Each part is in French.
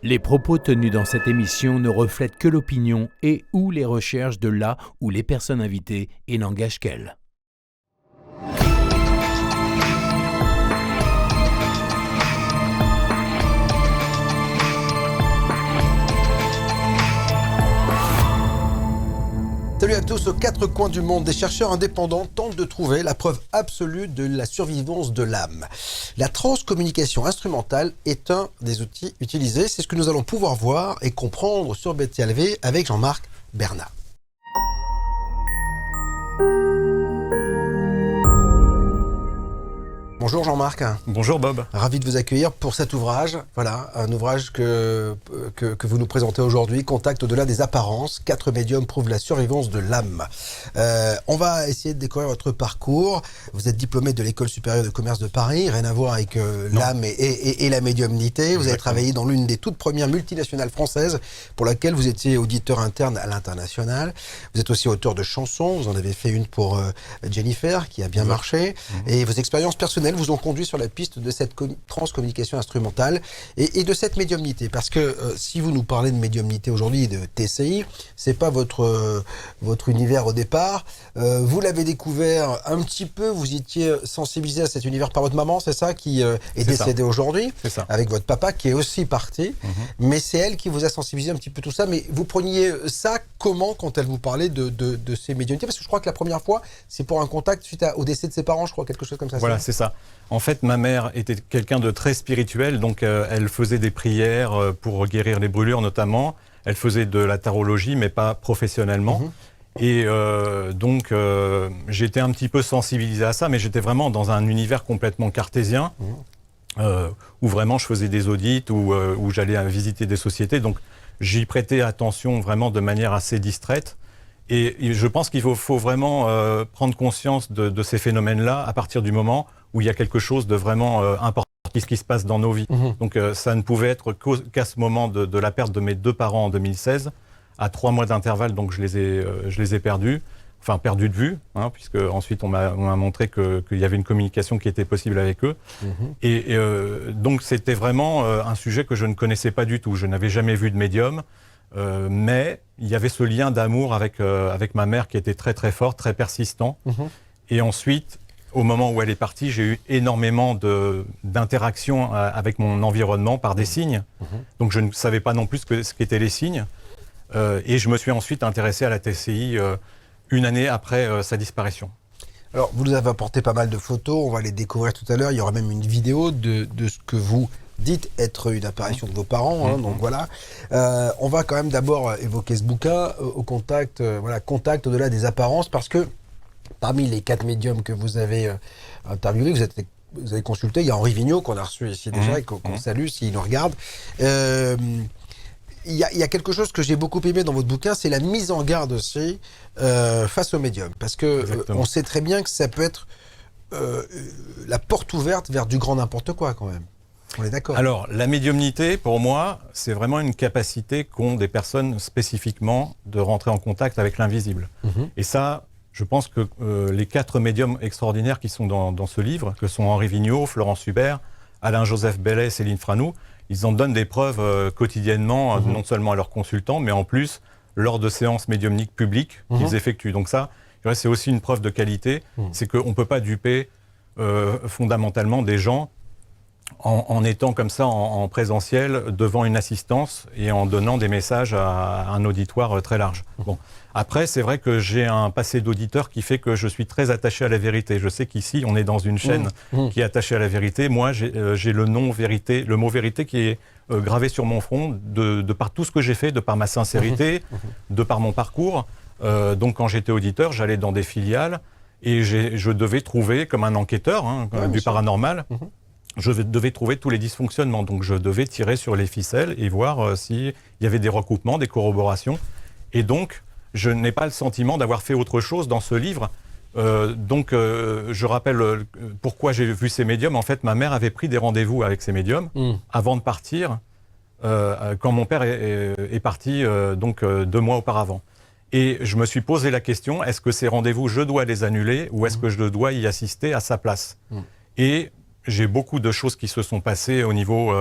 Les propos tenus dans cette émission ne reflètent que l'opinion et ou les recherches de la ou les personnes invitées et n'engagent qu'elles. Salut à tous, aux quatre coins du monde, des chercheurs indépendants tentent de trouver la preuve absolue de la survivance de l'âme. La transcommunication instrumentale est un des outils utilisés. C'est ce que nous allons pouvoir voir et comprendre sur BTLV avec Jean-Marc Bernat. Bonjour Jean-Marc. Bonjour Bob. Ravi de vous accueillir pour cet ouvrage. Voilà, un ouvrage que vous nous présentez aujourd'hui, Contact au-delà des apparences. 4 médiums prouvent la survivance de l'âme. On va essayer de découvrir votre parcours. Vous êtes diplômé de l'École supérieure de commerce de Paris, rien à voir avec l'âme et la médiumnité. Vous Exactement. avez travaillé dans l'une des toutes premières multinationales françaises pour laquelle vous étiez auditeur interne à l'international. Vous êtes aussi auteur de chansons. Vous en avez fait une pour Jennifer qui a bien marché. Et vos expériences personnelles vous ont conduit sur la piste de cette transcommunication instrumentale et de cette médiumnité. Parce que si vous nous parlez de médiumnité aujourd'hui, de TCI, c'est pas votre univers au départ. Vous l'avez découvert un petit peu, vous étiez sensibilisé à cet univers par votre maman, c'est ça, qui est décédée aujourd'hui, avec votre papa qui est aussi parti. Mais c'est elle qui vous a sensibilisé un petit peu tout ça. Mais vous preniez ça comment quand elle vous parlait de ces médiumnités? Parce que je crois que la première fois, c'est pour un contact suite au décès de ses parents, je crois, quelque chose comme ça. Voilà, c'est ça. En fait, ma mère était quelqu'un de très spirituel, donc elle faisait des prières pour guérir les brûlures notamment. Elle faisait de la tarologie, mais pas professionnellement. Et donc, j'étais un petit peu sensibilisé à ça, mais j'étais vraiment dans un univers complètement cartésien, où vraiment je faisais des audits, où j'allais visiter des sociétés. Donc, j'y prêtais attention vraiment de manière assez distraite. Et je pense qu'il faut vraiment prendre conscience de ces phénomènes-là à partir du moment où il y a quelque chose de vraiment important qui se passe dans nos vies. Donc ça ne pouvait être qu'à ce moment de la perte de mes 2 parents en 2016, à 3 mois d'intervalle, donc je les ai perdus, enfin perdus de vue, hein, puisque ensuite on m'a montré qu'il y avait une communication qui était possible avec eux. Et donc c'était vraiment un sujet que je ne connaissais pas du tout. Je n'avais jamais vu de médium. Mais il y avait ce lien d'amour avec ma mère qui était très très fort, très persistant. Et ensuite, au moment où elle est partie, j'ai eu énormément d'interactions avec mon environnement par des signes. Donc je ne savais pas non plus ce qu'étaient les signes. Et je me suis ensuite intéressé à la TCI une année après sa disparition. Alors, vous nous avez apporté pas mal de photos, on va les découvrir tout à l'heure. Il y aura même une vidéo de ce que vous dites être une apparition de vos parents. Donc voilà. On va quand même d'abord évoquer ce bouquin, au contact, Contact au-delà des apparences, parce que parmi les 4 médiums que vous avez interviewés, vous avez consulté, il y a Henri Vigneault qu'on a reçu ici déjà et qu'on salue s'il nous regarde. Il y a quelque chose que j'ai beaucoup aimé dans votre bouquin, c'est la mise en garde aussi face aux médiums. Parce que on sait très bien que ça peut être la porte ouverte vers du grand n'importe quoi quand même. On est d'accord. Alors, la médiumnité, pour moi, c'est vraiment une capacité qu'ont des personnes spécifiquement de rentrer en contact avec l'invisible. Et ça, je pense que les 4 médiums extraordinaires qui sont dans ce livre, que sont Henri Vigneault, Florence Hubert, Alain-Joseph Bellet, Céline Franou, ils en donnent des preuves quotidiennement, non seulement à leurs consultants, mais en plus lors de séances médiumniques publiques qu'ils effectuent. Donc ça, c'est aussi une preuve de qualité, c'est qu'on ne peut pas duper fondamentalement des gens en étant comme ça en présentiel devant une assistance et en donnant des messages à un auditoire très large. Bon. Après, c'est vrai que j'ai un passé d'auditeur qui fait que je suis très attaché à la vérité. Je sais qu'ici, on est dans une chaîne qui est attachée à la vérité. Moi, j'ai le mot vérité qui est gravé sur mon front de par tout ce que j'ai fait, de par ma sincérité, de par mon parcours. Donc, quand j'étais auditeur, j'allais dans des filiales et je devais trouver, comme un enquêteur du paranormal, je devais trouver tous les dysfonctionnements. Donc, je devais tirer sur les ficelles et voir s'il y avait des recoupements, des corroborations. Et donc, je n'ai pas le sentiment d'avoir fait autre chose dans ce livre. Je rappelle pourquoi j'ai vu ces médiums. En fait, ma mère avait pris des rendez-vous avec ces médiums avant de partir, quand mon père est parti 2 mois auparavant. Et je me suis posé la question, est-ce que ces rendez-vous, je dois les annuler ou est-ce que je dois y assister à sa place? Et j'ai beaucoup de choses qui se sont passées au niveau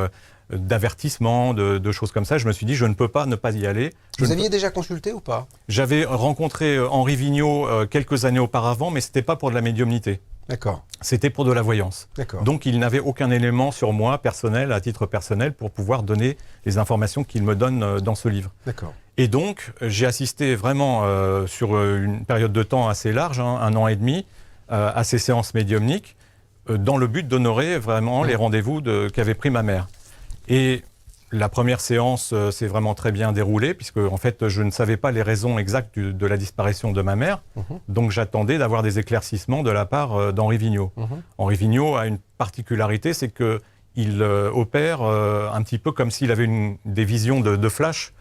d'avertissements, de choses comme ça. Je me suis dit, je ne peux pas ne pas y aller. Vous aviez déjà consulté ou pas? J'avais rencontré Henri Vigneault quelques années auparavant, mais ce n'était pas pour de la médiumnité. D'accord. C'était pour de la voyance. D'accord. Donc il n'avait aucun élément sur moi, personnel, à titre personnel, pour pouvoir donner les informations qu'il me donne dans ce livre. D'accord. Et donc, j'ai assisté vraiment sur une période de temps assez large, 1 an et demi, à ces séances médiumniques, dans le but d'honorer vraiment les rendez-vous qu'avait pris ma mère. Et la première séance s'est vraiment très bien déroulée, puisque en fait, je ne savais pas les raisons exactes de la disparition de ma mère. Donc j'attendais d'avoir des éclaircissements de la part d'Henri Vigneault. Henri Vigneault a une particularité, c'est qu'il opère un petit peu comme s'il avait des visions de flash,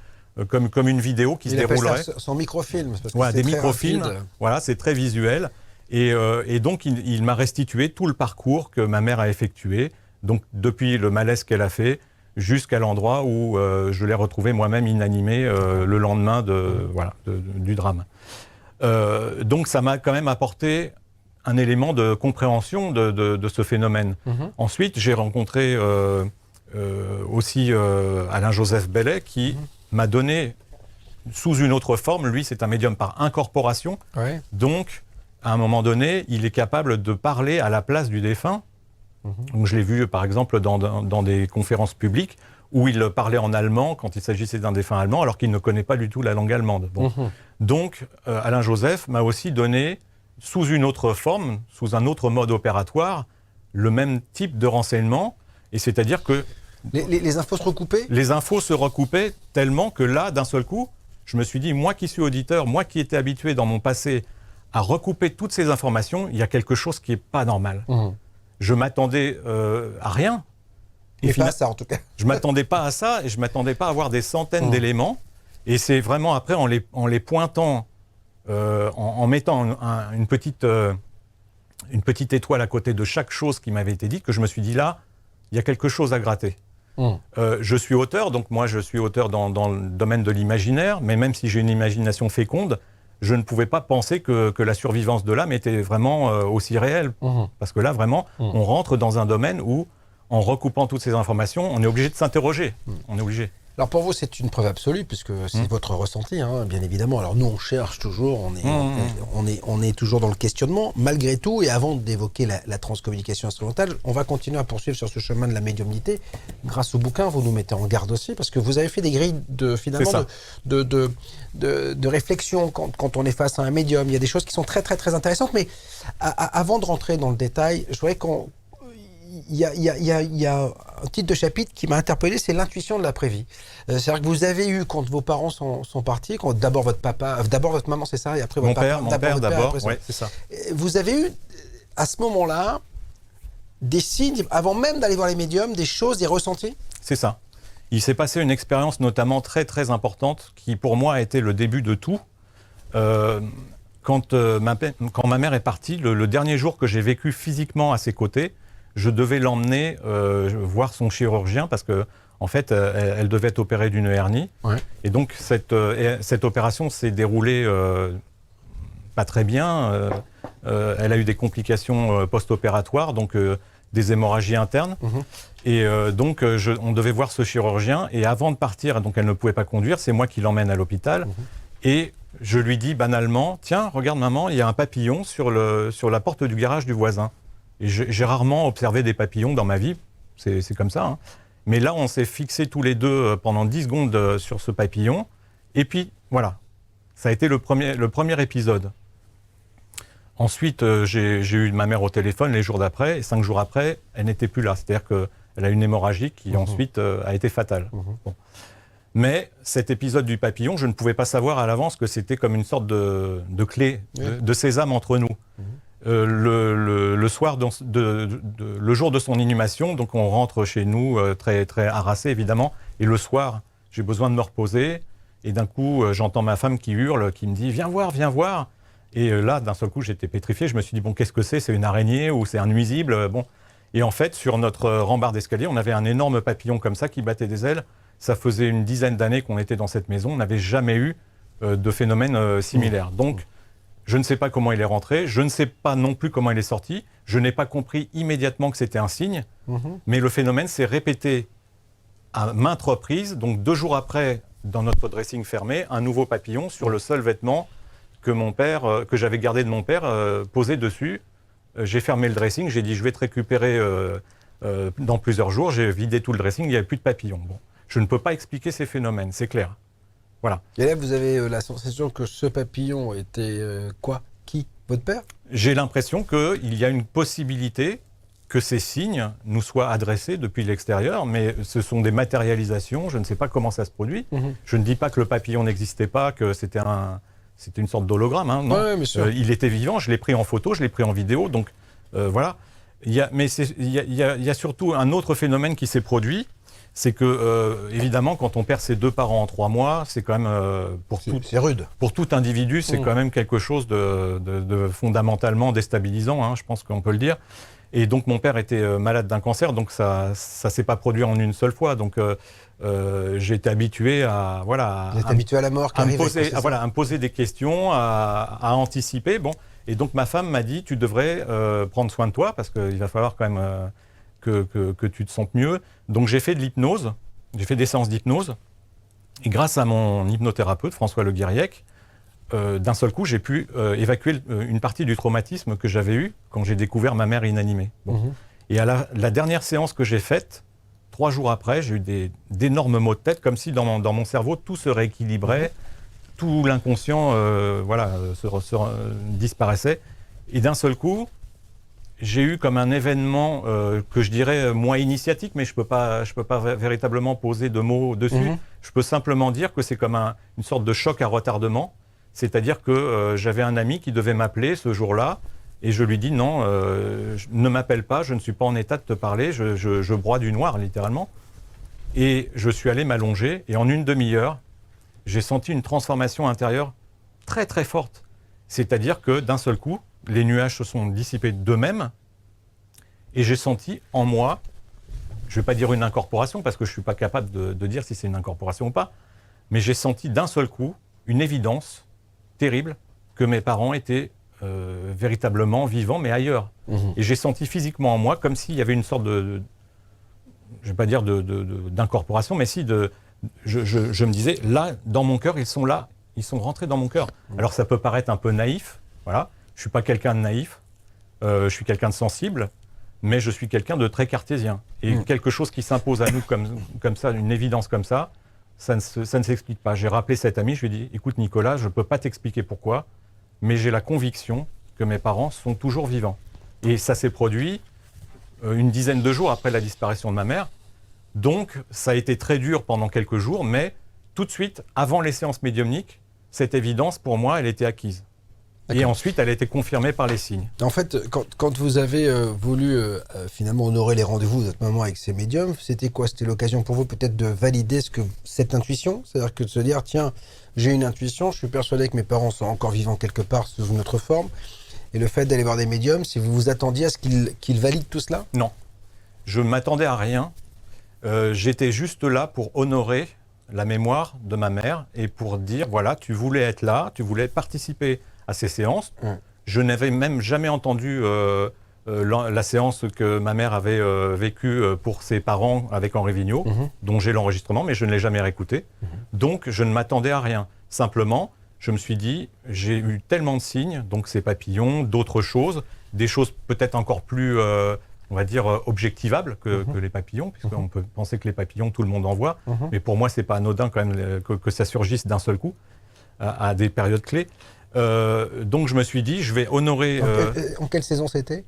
comme une vidéo qui se déroulerait. Son microfilm. Parce que voilà, c'est des très microfilms. rapide. Voilà, c'est très visuel. Et donc, il m'a restitué tout le parcours que ma mère a effectué. Donc, depuis le malaise qu'elle a fait, jusqu'à l'endroit où je l'ai retrouvé moi-même inanimé le lendemain du drame. Donc, ça m'a quand même apporté un élément de compréhension de ce phénomène. Ensuite, j'ai rencontré aussi Alain-Joseph Bellet qui m'a donné, sous une autre forme, lui c'est un médium par incorporation, donc à un moment donné, il est capable de parler à la place du défunt. Donc, je l'ai vu par exemple dans des conférences publiques où il parlait en allemand quand il s'agissait d'un défunt allemand alors qu'il ne connaît pas du tout la langue allemande. Bon. Donc Alain-Joseph m'a aussi donné, sous une autre forme, sous un autre mode opératoire, le même type de renseignement, et c'est-à-dire que les infos se recoupaient? Les infos se recoupaient tellement que là, d'un seul coup, je me suis dit, moi qui suis auditeur, moi qui étais habitué dans mon passé à recouper toutes ces informations, il y a quelque chose qui n'est pas normal. Je m'attendais à rien. Et pas à ça, en tout cas. Je ne m'attendais pas à ça et je ne m'attendais pas à avoir des centaines d'éléments. Et c'est vraiment après, en les pointant, en mettant une petite étoile à côté de chaque chose qui m'avait été dite, que je me suis dit, là, il y a quelque chose à gratter. Je suis auteur, donc moi je suis auteur dans le domaine de l'imaginaire, mais même si j'ai une imagination féconde, je ne pouvais pas penser que la survivance de l'âme était vraiment aussi réelle. Parce que là, vraiment, on rentre dans un domaine où, en recoupant toutes ces informations, on est obligé de s'interroger. On est obligé. Alors pour vous, c'est une preuve absolue, puisque c'est votre ressenti, hein, bien évidemment. Alors nous, on cherche toujours, on est toujours dans le questionnement. Malgré tout, et avant d'évoquer la transcommunication instrumentale, on va continuer à poursuivre sur ce chemin de la médiumnité. Grâce au bouquin, vous nous mettez en garde aussi, parce que vous avez fait des grilles de réflexion quand on est face à un médium. Il y a des choses qui sont très, très, très intéressantes. Mais avant de rentrer dans le détail, je voudrais il y a un titre de chapitre qui m'a interpellé, c'est l'intuition de l'après-vie. C'est-à-dire que vous avez eu, quand vos parents sont partis, quand d'abord votre maman, c'est ça, et après votre papa. Mon père d'abord, oui, c'est ça. Vous avez eu, à ce moment-là, des signes, avant même d'aller voir les médiums, des choses, des ressentis? C'est ça. Il s'est passé une expérience notamment très très importante qui pour moi a été le début de tout. Quand ma mère est partie, le dernier jour que j'ai vécu physiquement à ses côtés, je devais l'emmener voir son chirurgien parce que en fait, elle devait être opérée d'une hernie. Et donc cette opération s'est déroulée pas très bien. Elle a eu des complications post-opératoires, donc des hémorragies internes. Et donc, on devait voir ce chirurgien. Et avant de partir, donc elle ne pouvait pas conduire, c'est moi qui l'emmène à l'hôpital. Et je lui dis banalement, tiens, regarde maman, il y a un papillon sur la porte du garage du voisin. Et j'ai rarement observé des papillons dans ma vie, c'est comme ça. Hein. Mais là, on s'est fixés tous les deux pendant 10 secondes sur ce papillon. Et puis, voilà, ça a été le premier épisode. Ensuite, j'ai eu ma mère au téléphone les jours d'après, et 5 jours après, elle n'était plus là. C'est-à-dire qu'elle a une hémorragie qui ensuite a été fatale. Bon. Mais cet épisode du papillon, je ne pouvais pas savoir à l'avance que c'était comme une sorte de clé, de sésame entre nous. Le soir, le jour de son inhumation, donc on rentre chez nous très, très harassé évidemment, et le soir, j'ai besoin de me reposer, et d'un coup, j'entends ma femme qui hurle, qui me dit « Viens voir, viens voir !» Et là, d'un seul coup, j'étais pétrifié, je me suis dit « Bon, qu'est-ce que c'est une araignée ou c'est un nuisible ?» Bon. Et en fait, sur notre rembarre d'escalier, on avait un énorme papillon comme ça qui battait des ailes. Ça faisait une dizaine d'années qu'on était dans cette maison, on n'avait jamais eu de phénomène similaire. Donc, je ne sais pas comment il est rentré, je ne sais pas non plus comment il est sorti, je n'ai pas compris immédiatement que c'était un signe, mais le phénomène s'est répété à maintes reprises, donc 2 jours après, dans notre dressing fermé, un nouveau papillon sur le seul vêtement que j'avais gardé de mon père, posé dessus. J'ai fermé le dressing, j'ai dit je vais te récupérer dans plusieurs jours. J'ai vidé tout le dressing, il n'y avait plus de papillons. Bon, je ne peux pas expliquer ces phénomènes, c'est clair. Voilà. Et là, vous avez la sensation que ce papillon était quoi? Qui? Votre père? J'ai l'impression qu'il y a une possibilité que ces signes nous soient adressés depuis l'extérieur, mais ce sont des matérialisations, je ne sais pas comment ça se produit. Je ne dis pas que le papillon n'existait pas, que c'était une sorte d'hologramme. Hein, non. Ouais, il était vivant, je l'ai pris en photo, je l'ai pris en vidéo, donc voilà. Il y a surtout un autre phénomène qui s'est produit, c'est que, évidemment, quand on perd ses 2 parents en 3 mois, c'est quand même, c'est rude. Pour tout individu, c'est quand même quelque chose de fondamentalement déstabilisant, hein, je pense qu'on peut le dire. Et donc, mon père était malade d'un cancer, donc ça s'est pas produit en une seule fois. Donc, j'ai été habitué à... Voilà, vous êtes habitué à la mort qui arrive, à me poser des questions, à anticiper. Bon. Et donc, ma femme m'a dit, tu devrais prendre soin de toi, parce qu'il va falloir quand même que tu te sentes mieux. Donc, j'ai fait de l'hypnose, j'ai fait des séances d'hypnose. Et grâce à mon hypnothérapeute, François Le Guiriec, d'un seul coup, j'ai pu évacuer une partie du traumatisme que j'avais eu quand j'ai découvert ma mère inanimée. Bon. Et à la dernière séance que j'ai faite, 3 jours après, j'ai eu d'énormes maux de tête, comme si dans mon cerveau, tout se rééquilibrait, tout l'inconscient disparaissait. Et d'un seul coup, j'ai eu comme un événement que je dirais moins initiatique, mais je peux pas véritablement poser de mots dessus. Je peux simplement dire que c'est comme une sorte de choc à retardement. C'est-à-dire que j'avais un ami qui devait m'appeler ce jour-là, et je lui dis non, ne m'appelle pas, je ne suis pas en état de te parler, je broie du noir, littéralement. Et je suis allé m'allonger, et en une demi-heure, j'ai senti une transformation intérieure très très forte. C'est-à-dire que d'un seul coup, les nuages se sont dissipés d'eux-mêmes, et j'ai senti en moi, je ne vais pas dire une incorporation, parce que je ne suis pas capable de dire si c'est une incorporation ou pas, mais j'ai senti d'un seul coup une évidence terrible que mes parents étaient véritablement vivants, mais ailleurs. Et j'ai senti physiquement en moi comme s'il y avait une sorte je ne vais pas dire d'incorporation, mais si je me disais, là, dans mon cœur, ils sont là, ils sont rentrés dans mon cœur. Alors ça peut paraître un peu naïf, voilà. Je ne suis pas quelqu'un de naïf, je suis quelqu'un de sensible, mais je suis quelqu'un de très cartésien. Et quelque chose qui s'impose à nous comme ça, une évidence comme ça, ça ne s'explique pas. J'ai rappelé cet ami, je lui ai dit, écoute Nicolas, je ne peux pas t'expliquer pourquoi, mais j'ai la conviction que mes parents sont toujours vivants. Et ça s'est produit une dizaine de jours après la disparition de ma mère. Donc, ça a été très dur pendant quelques jours, mais tout de suite, avant les séances médiumniques, cette évidence, pour moi, elle était acquise. Et ensuite, elle a été confirmée par les signes. En fait, quand vous avez voulu finalement honorer les rendez-vous de votre maman avec ces médiums, c'était quoi? C'était l'occasion pour vous peut-être de valider cette intuition? C'est-à-dire que de se dire, tiens, j'ai une intuition, je suis persuadé que mes parents sont encore vivants quelque part sous une autre forme. Et le fait d'aller voir des médiums, si vous vous attendiez à ce qu'ils valident tout cela? Non, je ne m'attendais à rien. J'étais juste là pour honorer la mémoire de ma mère et pour dire, voilà, tu voulais être là, tu voulais participer à ces séances. Je n'avais même jamais entendu la séance que ma mère avait vécue pour ses parents avec Henri Vigneault, dont j'ai l'enregistrement, mais je ne l'ai jamais réécouté. Donc, je ne m'attendais à rien. Simplement, je me suis dit, j'ai eu tellement de signes, donc ces papillons, d'autres choses, des choses peut-être encore plus, on va dire, objectivables que les papillons, puisqu'on peut penser que les papillons, tout le monde en voit. Mais pour moi, ce n'est pas anodin quand même que ça surgisse d'un seul coup, à des périodes clés. Donc je me suis dit, je vais honorer... En quelle saison c'était?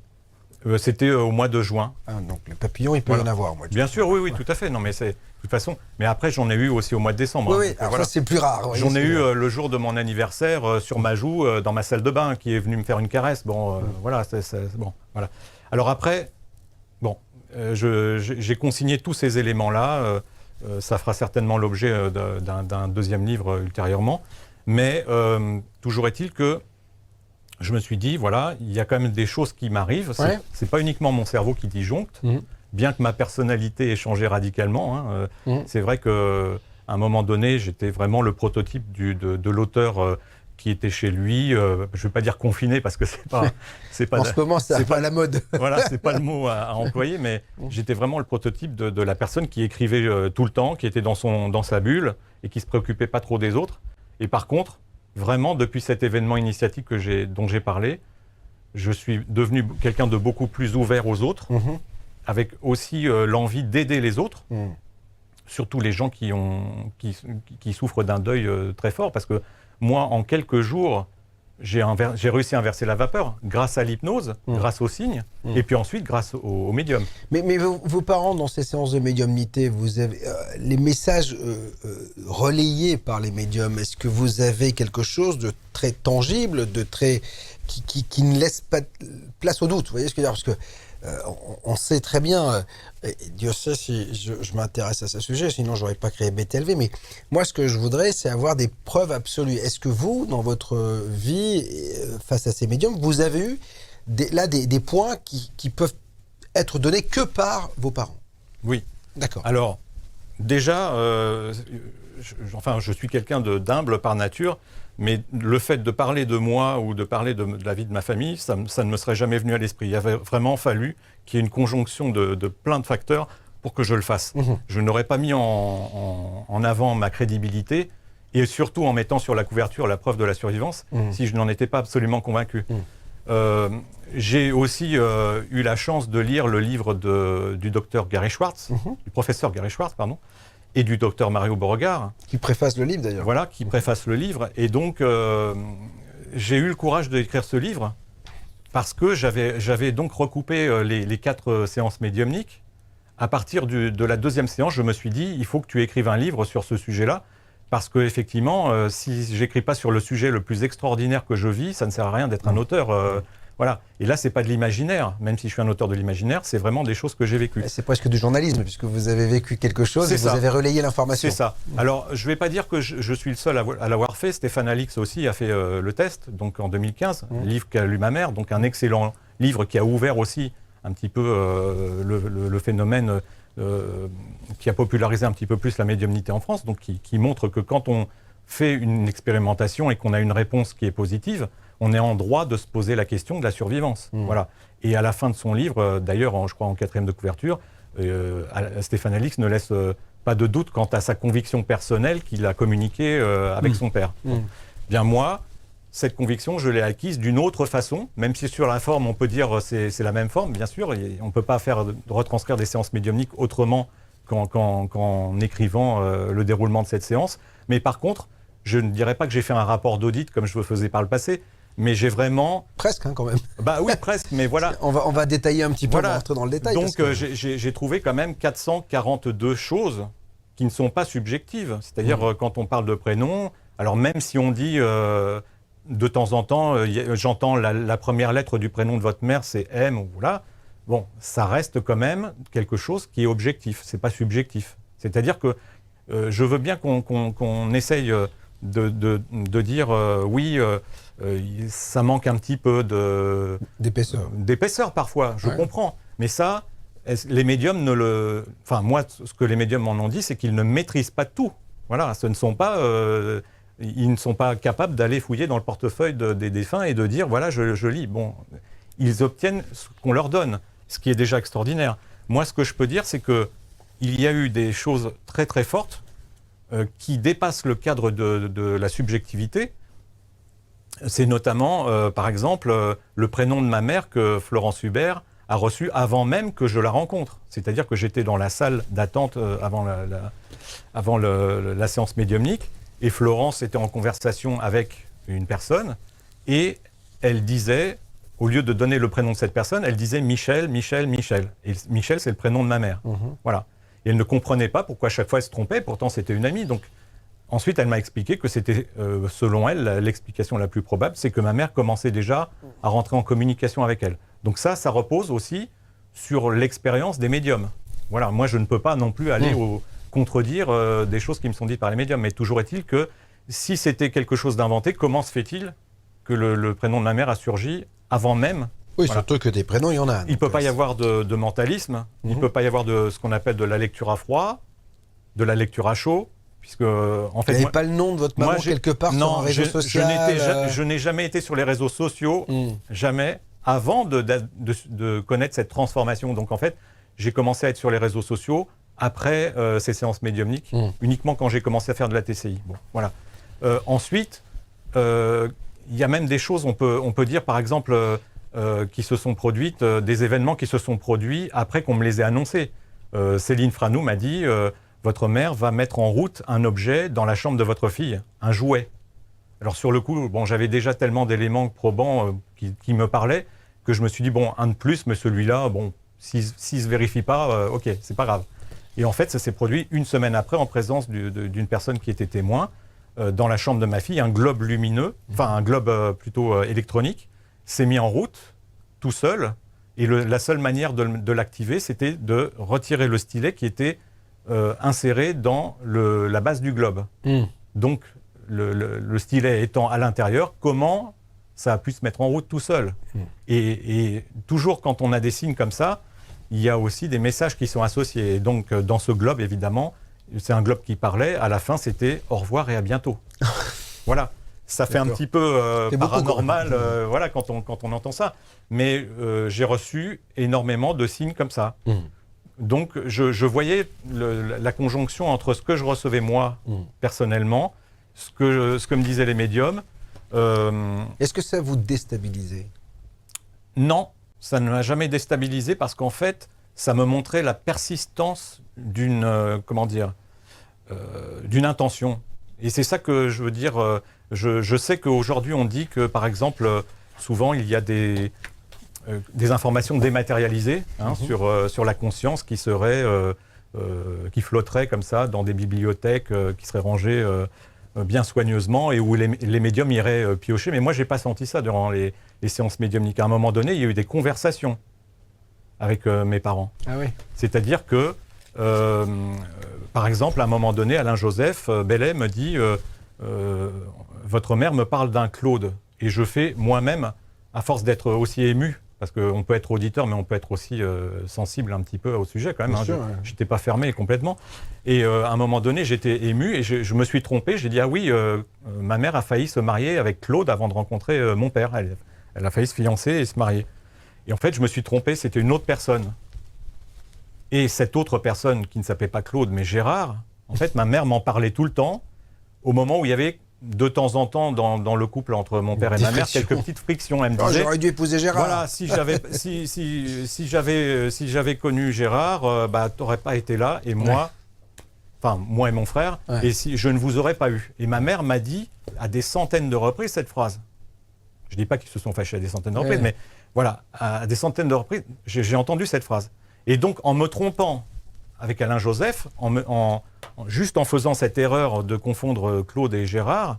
C'était au mois de juin. Ah, donc les papillons, il peut y en avoir au mois de juin. Bien sûr, oui, tout à fait. Non, mais c'est de toute façon. Mais après, j'en ai eu aussi au mois de décembre. Oui, alors voilà. Ça c'est plus rare. J'en ai eu le jour de mon anniversaire sur ma joue, dans ma salle de bain, qui est venu me faire une caresse. Bon, voilà, bon, voilà. Alors après, bon, j'ai consigné tous ces éléments-là. Ça fera certainement l'objet d'un deuxième livre ultérieurement. Mais toujours est-il que je me suis dit, voilà, il y a quand même des choses qui m'arrivent. C'est pas uniquement mon cerveau qui disjoncte, bien que ma personnalité ait changé radicalement. C'est vrai qu'à un moment donné, j'étais vraiment le prototype de l'auteur qui était chez lui, je ne vais pas dire confiné parce que c'est pas en ce moment, c'est pas la mode. Voilà, c'est pas le mot à employer, mais j'étais vraiment le prototype de la personne qui écrivait tout le temps, qui était dans sa bulle et qui se préoccupait pas trop des autres. Et par contre, vraiment, depuis cet événement initiatique dont j'ai parlé, je suis devenu quelqu'un de beaucoup plus ouvert aux autres, avec aussi l'envie d'aider les autres, surtout les gens qui souffrent d'un deuil très fort, parce que moi, en quelques jours, j'ai réussi à inverser la vapeur grâce à l'hypnose, grâce aux signes, et puis ensuite grâce au médium. Mais vos parents, dans ces séances de médiumnité, vous avez les messages relayés par les médiums, est-ce que vous avez quelque chose de très tangible, de très qui ne laisse pas place au doute? Vous voyez ce que je veux dire? Parce que on sait très bien, Dieu sait si je m'intéresse à ce sujet, sinon j'aurais pas créé BTLV, mais moi ce que je voudrais, c'est avoir des preuves absolues. Est-ce que vous, dans votre vie, face à ces médiums, vous avez eu des points qui peuvent être donnés que par vos parents? Oui. D'accord. Alors, déjà, je suis quelqu'un d'humble par nature, mais le fait de parler de moi ou de parler de la vie de ma famille, ça ne me serait jamais venu à l'esprit. Il avait vraiment fallu qu'il y ait une conjonction de plein de facteurs pour que je le fasse. Je n'aurais pas mis en avant ma crédibilité, et surtout en mettant sur la couverture la preuve de la survivance, si je n'en étais pas absolument convaincu. J'ai aussi eu la chance de lire le livre du docteur Gary Schwartz, du professeur Gary Schwartz, pardon, et du docteur Mario Beauregard. Qui préface le livre d'ailleurs. Voilà, qui préface le livre. Et donc, j'ai eu le courage d'écrire ce livre parce que j'avais donc recoupé les 4 séances médiumniques. À partir de la 2e séance, je me suis dit, il faut que tu écrives un livre sur ce sujet-là. Parce qu'effectivement, si je n'écris pas sur le sujet le plus extraordinaire que je vis, ça ne sert à rien d'être un auteur. Voilà. Et là, ce n'est pas de l'imaginaire. Même si je suis un auteur de l'imaginaire, c'est vraiment des choses que j'ai vécues. C'est presque du journalisme, puisque vous avez vécu quelque chose et vous avez relayé l'information. C'est ça. Alors, je ne vais pas dire que je suis le seul à l'avoir fait. Stéphane Alix aussi a fait le test, donc en 2015, livre qu'a lu ma mère, donc un excellent livre qui a ouvert aussi un petit peu le phénomène, qui a popularisé un petit peu plus la médiumnité en France, donc qui montre que quand on fait une expérimentation et qu'on a une réponse qui est positive, on est en droit de se poser la question de la survivance. Voilà. Et à la fin de son livre, d'ailleurs, je crois en 4e de couverture, Stéphane Alix ne laisse pas de doute quant à sa conviction personnelle qu'il a communiquée avec son père. Bien moi, cette conviction, je l'ai acquise d'une autre façon, même si sur la forme, on peut dire c'est la même forme, bien sûr, on ne peut pas retranscrire des séances médiumniques autrement qu'en écrivant le déroulement de cette séance. Mais par contre, je ne dirais pas que j'ai fait un rapport d'audit comme je le faisais par le passé, mais j'ai vraiment... Presque, quand même. Bah oui, presque, mais voilà. On va détailler un petit peu, on va rentrer dans le détail. Donc, j'ai trouvé quand même 442 choses qui ne sont pas subjectives. C'est-à-dire, quand on parle de prénom, alors même si on dit, de temps en temps, j'entends la première lettre du prénom de votre mère, c'est M, ou voilà, bon, ça reste quand même quelque chose qui est objectif, c'est pas subjectif. C'est-à-dire que je veux bien qu'on essaye de dire oui, ça manque un petit peu d'épaisseur parfois, je comprends. Mais ça, les médiums ne le... Enfin, moi, ce que les médiums m'en ont dit, c'est qu'ils ne maîtrisent pas tout. Voilà, ce ne sont pas... ils ne sont pas capables d'aller fouiller dans le portefeuille des défunts et de dire, voilà, je lis. Bon, ils obtiennent ce qu'on leur donne, ce qui est déjà extraordinaire. Moi, ce que je peux dire, c'est qu'il y a eu des choses très, très fortes qui dépassent le cadre de la subjectivité. C'est notamment, par exemple, le prénom de ma mère que Florence Hubert a reçu avant même que je la rencontre. C'est-à-dire que j'étais dans la salle d'attente avant la séance médiumnique, et Florence était en conversation avec une personne, et elle disait, au lieu de donner le prénom de cette personne, elle disait Michel, Michel, Michel. Et Michel, c'est le prénom de ma mère. Voilà. Et elle ne comprenait pas pourquoi à chaque fois elle se trompait, pourtant c'était une amie. Donc ensuite, elle m'a expliqué que c'était, selon elle, l'explication la plus probable, c'est que ma mère commençait déjà à rentrer en communication avec elle. Donc ça repose aussi sur l'expérience des médiums. Voilà, moi je ne peux pas non plus aller contredire des choses qui me sont dites par les médiums, mais toujours est-il que si c'était quelque chose d'inventé, comment se fait-il que le prénom de ma mère a surgi avant même? Oui, surtout que des prénoms, il y en a. Il ne peut pas y avoir de mentalisme, il ne peut pas y avoir de ce qu'on appelle de la lecture à froid, de la lecture à chaud, puisque en fait... Vous n'avez pas le nom de votre maman quelque part sur un réseau social? Je n'ai jamais été sur les réseaux sociaux, jamais, avant de connaître cette transformation. Donc en fait, j'ai commencé à être sur les réseaux sociaux après ces séances médiumniques, uniquement quand j'ai commencé à faire de la TCI. Bon, voilà. Ensuite, il y a même des choses, on peut dire par exemple, qui se sont produites, des événements qui se sont produits après qu'on me les ait annoncés. Céline Franou m'a dit votre mère va mettre en route un objet dans la chambre de votre fille, un jouet. Alors sur le coup, bon, j'avais déjà tellement d'éléments probants qui me parlaient que je me suis dit bon, un de plus, mais celui-là, bon, s'il se vérifie pas, ok, c'est pas grave. Et en fait, ça s'est produit une semaine après en présence d'une personne qui était témoin dans la chambre de ma fille, un globe lumineux, enfin un globe plutôt électronique, s'est mis en route tout seul. Et la seule manière de l'activer, c'était de retirer le stylet qui était inséré dans la base du globe. Donc, le stylet étant à l'intérieur, comment ça a pu se mettre en route tout seul? Et toujours quand on a des signes comme ça, il y a aussi des messages qui sont associés. Et donc, dans ce globe, évidemment, c'est un globe qui parlait. À la fin, c'était « au revoir et à bientôt ». Voilà. Ça fait un petit peu paranormal voilà, quand on entend ça. Mais j'ai reçu énormément de signes comme ça. Donc, je voyais la conjonction entre ce que je recevais moi, personnellement, ce que me disaient les médiums. Est-ce que ça vous déstabilisait? Non, ça ne m'a jamais déstabilisé parce qu'en fait, ça me montrait la persistance d'une intention. Et c'est ça que je veux dire. Je sais qu'aujourd'hui, on dit que, par exemple, souvent, il y a des informations dématérialisées sur la conscience qui flotteraient comme ça dans des bibliothèques qui seraient rangées bien soigneusement et où les médiums iraient piocher. Mais moi, je n'ai pas senti ça durant les séances médiumniques. À un moment donné, il y a eu des conversations avec mes parents. Ah oui. C'est-à-dire que, par exemple, à un moment donné, Alain Joseph Bellet me dit votre mère me parle d'un Claude. Et je fais moi-même, à force d'être aussi ému, parce qu'on peut être auditeur, mais on peut être aussi sensible un petit peu au sujet quand même. Je n'étais pas fermé complètement. Et à un moment donné, j'étais ému et je me suis trompé. J'ai dit, ah oui, ma mère a failli se marier avec Claude avant de rencontrer mon père. Elle a failli se fiancer et se marier. Et en fait, je me suis trompé, c'était une autre personne. Et cette autre personne, qui ne s'appelait pas Claude, mais Gérard, en fait, ma mère m'en parlait tout le temps, au moment où il y avait de temps en temps dans le couple entre mon père et ma mère quelques petites frictions. Elle me disait, j'aurais dû épouser Gérard. Voilà, si j'avais connu Gérard, t'aurais pas été là et moi, moi et mon frère, et si je ne vous aurais pas eu. Et ma mère m'a dit à des centaines de reprises cette phrase. Je dis pas qu'ils se sont fâchés à des centaines de reprises, mais voilà, à des centaines de reprises, j'ai entendu cette phrase. Et donc, en me trompant avec Alain Joseph, juste en faisant cette erreur de confondre Claude et Gérard,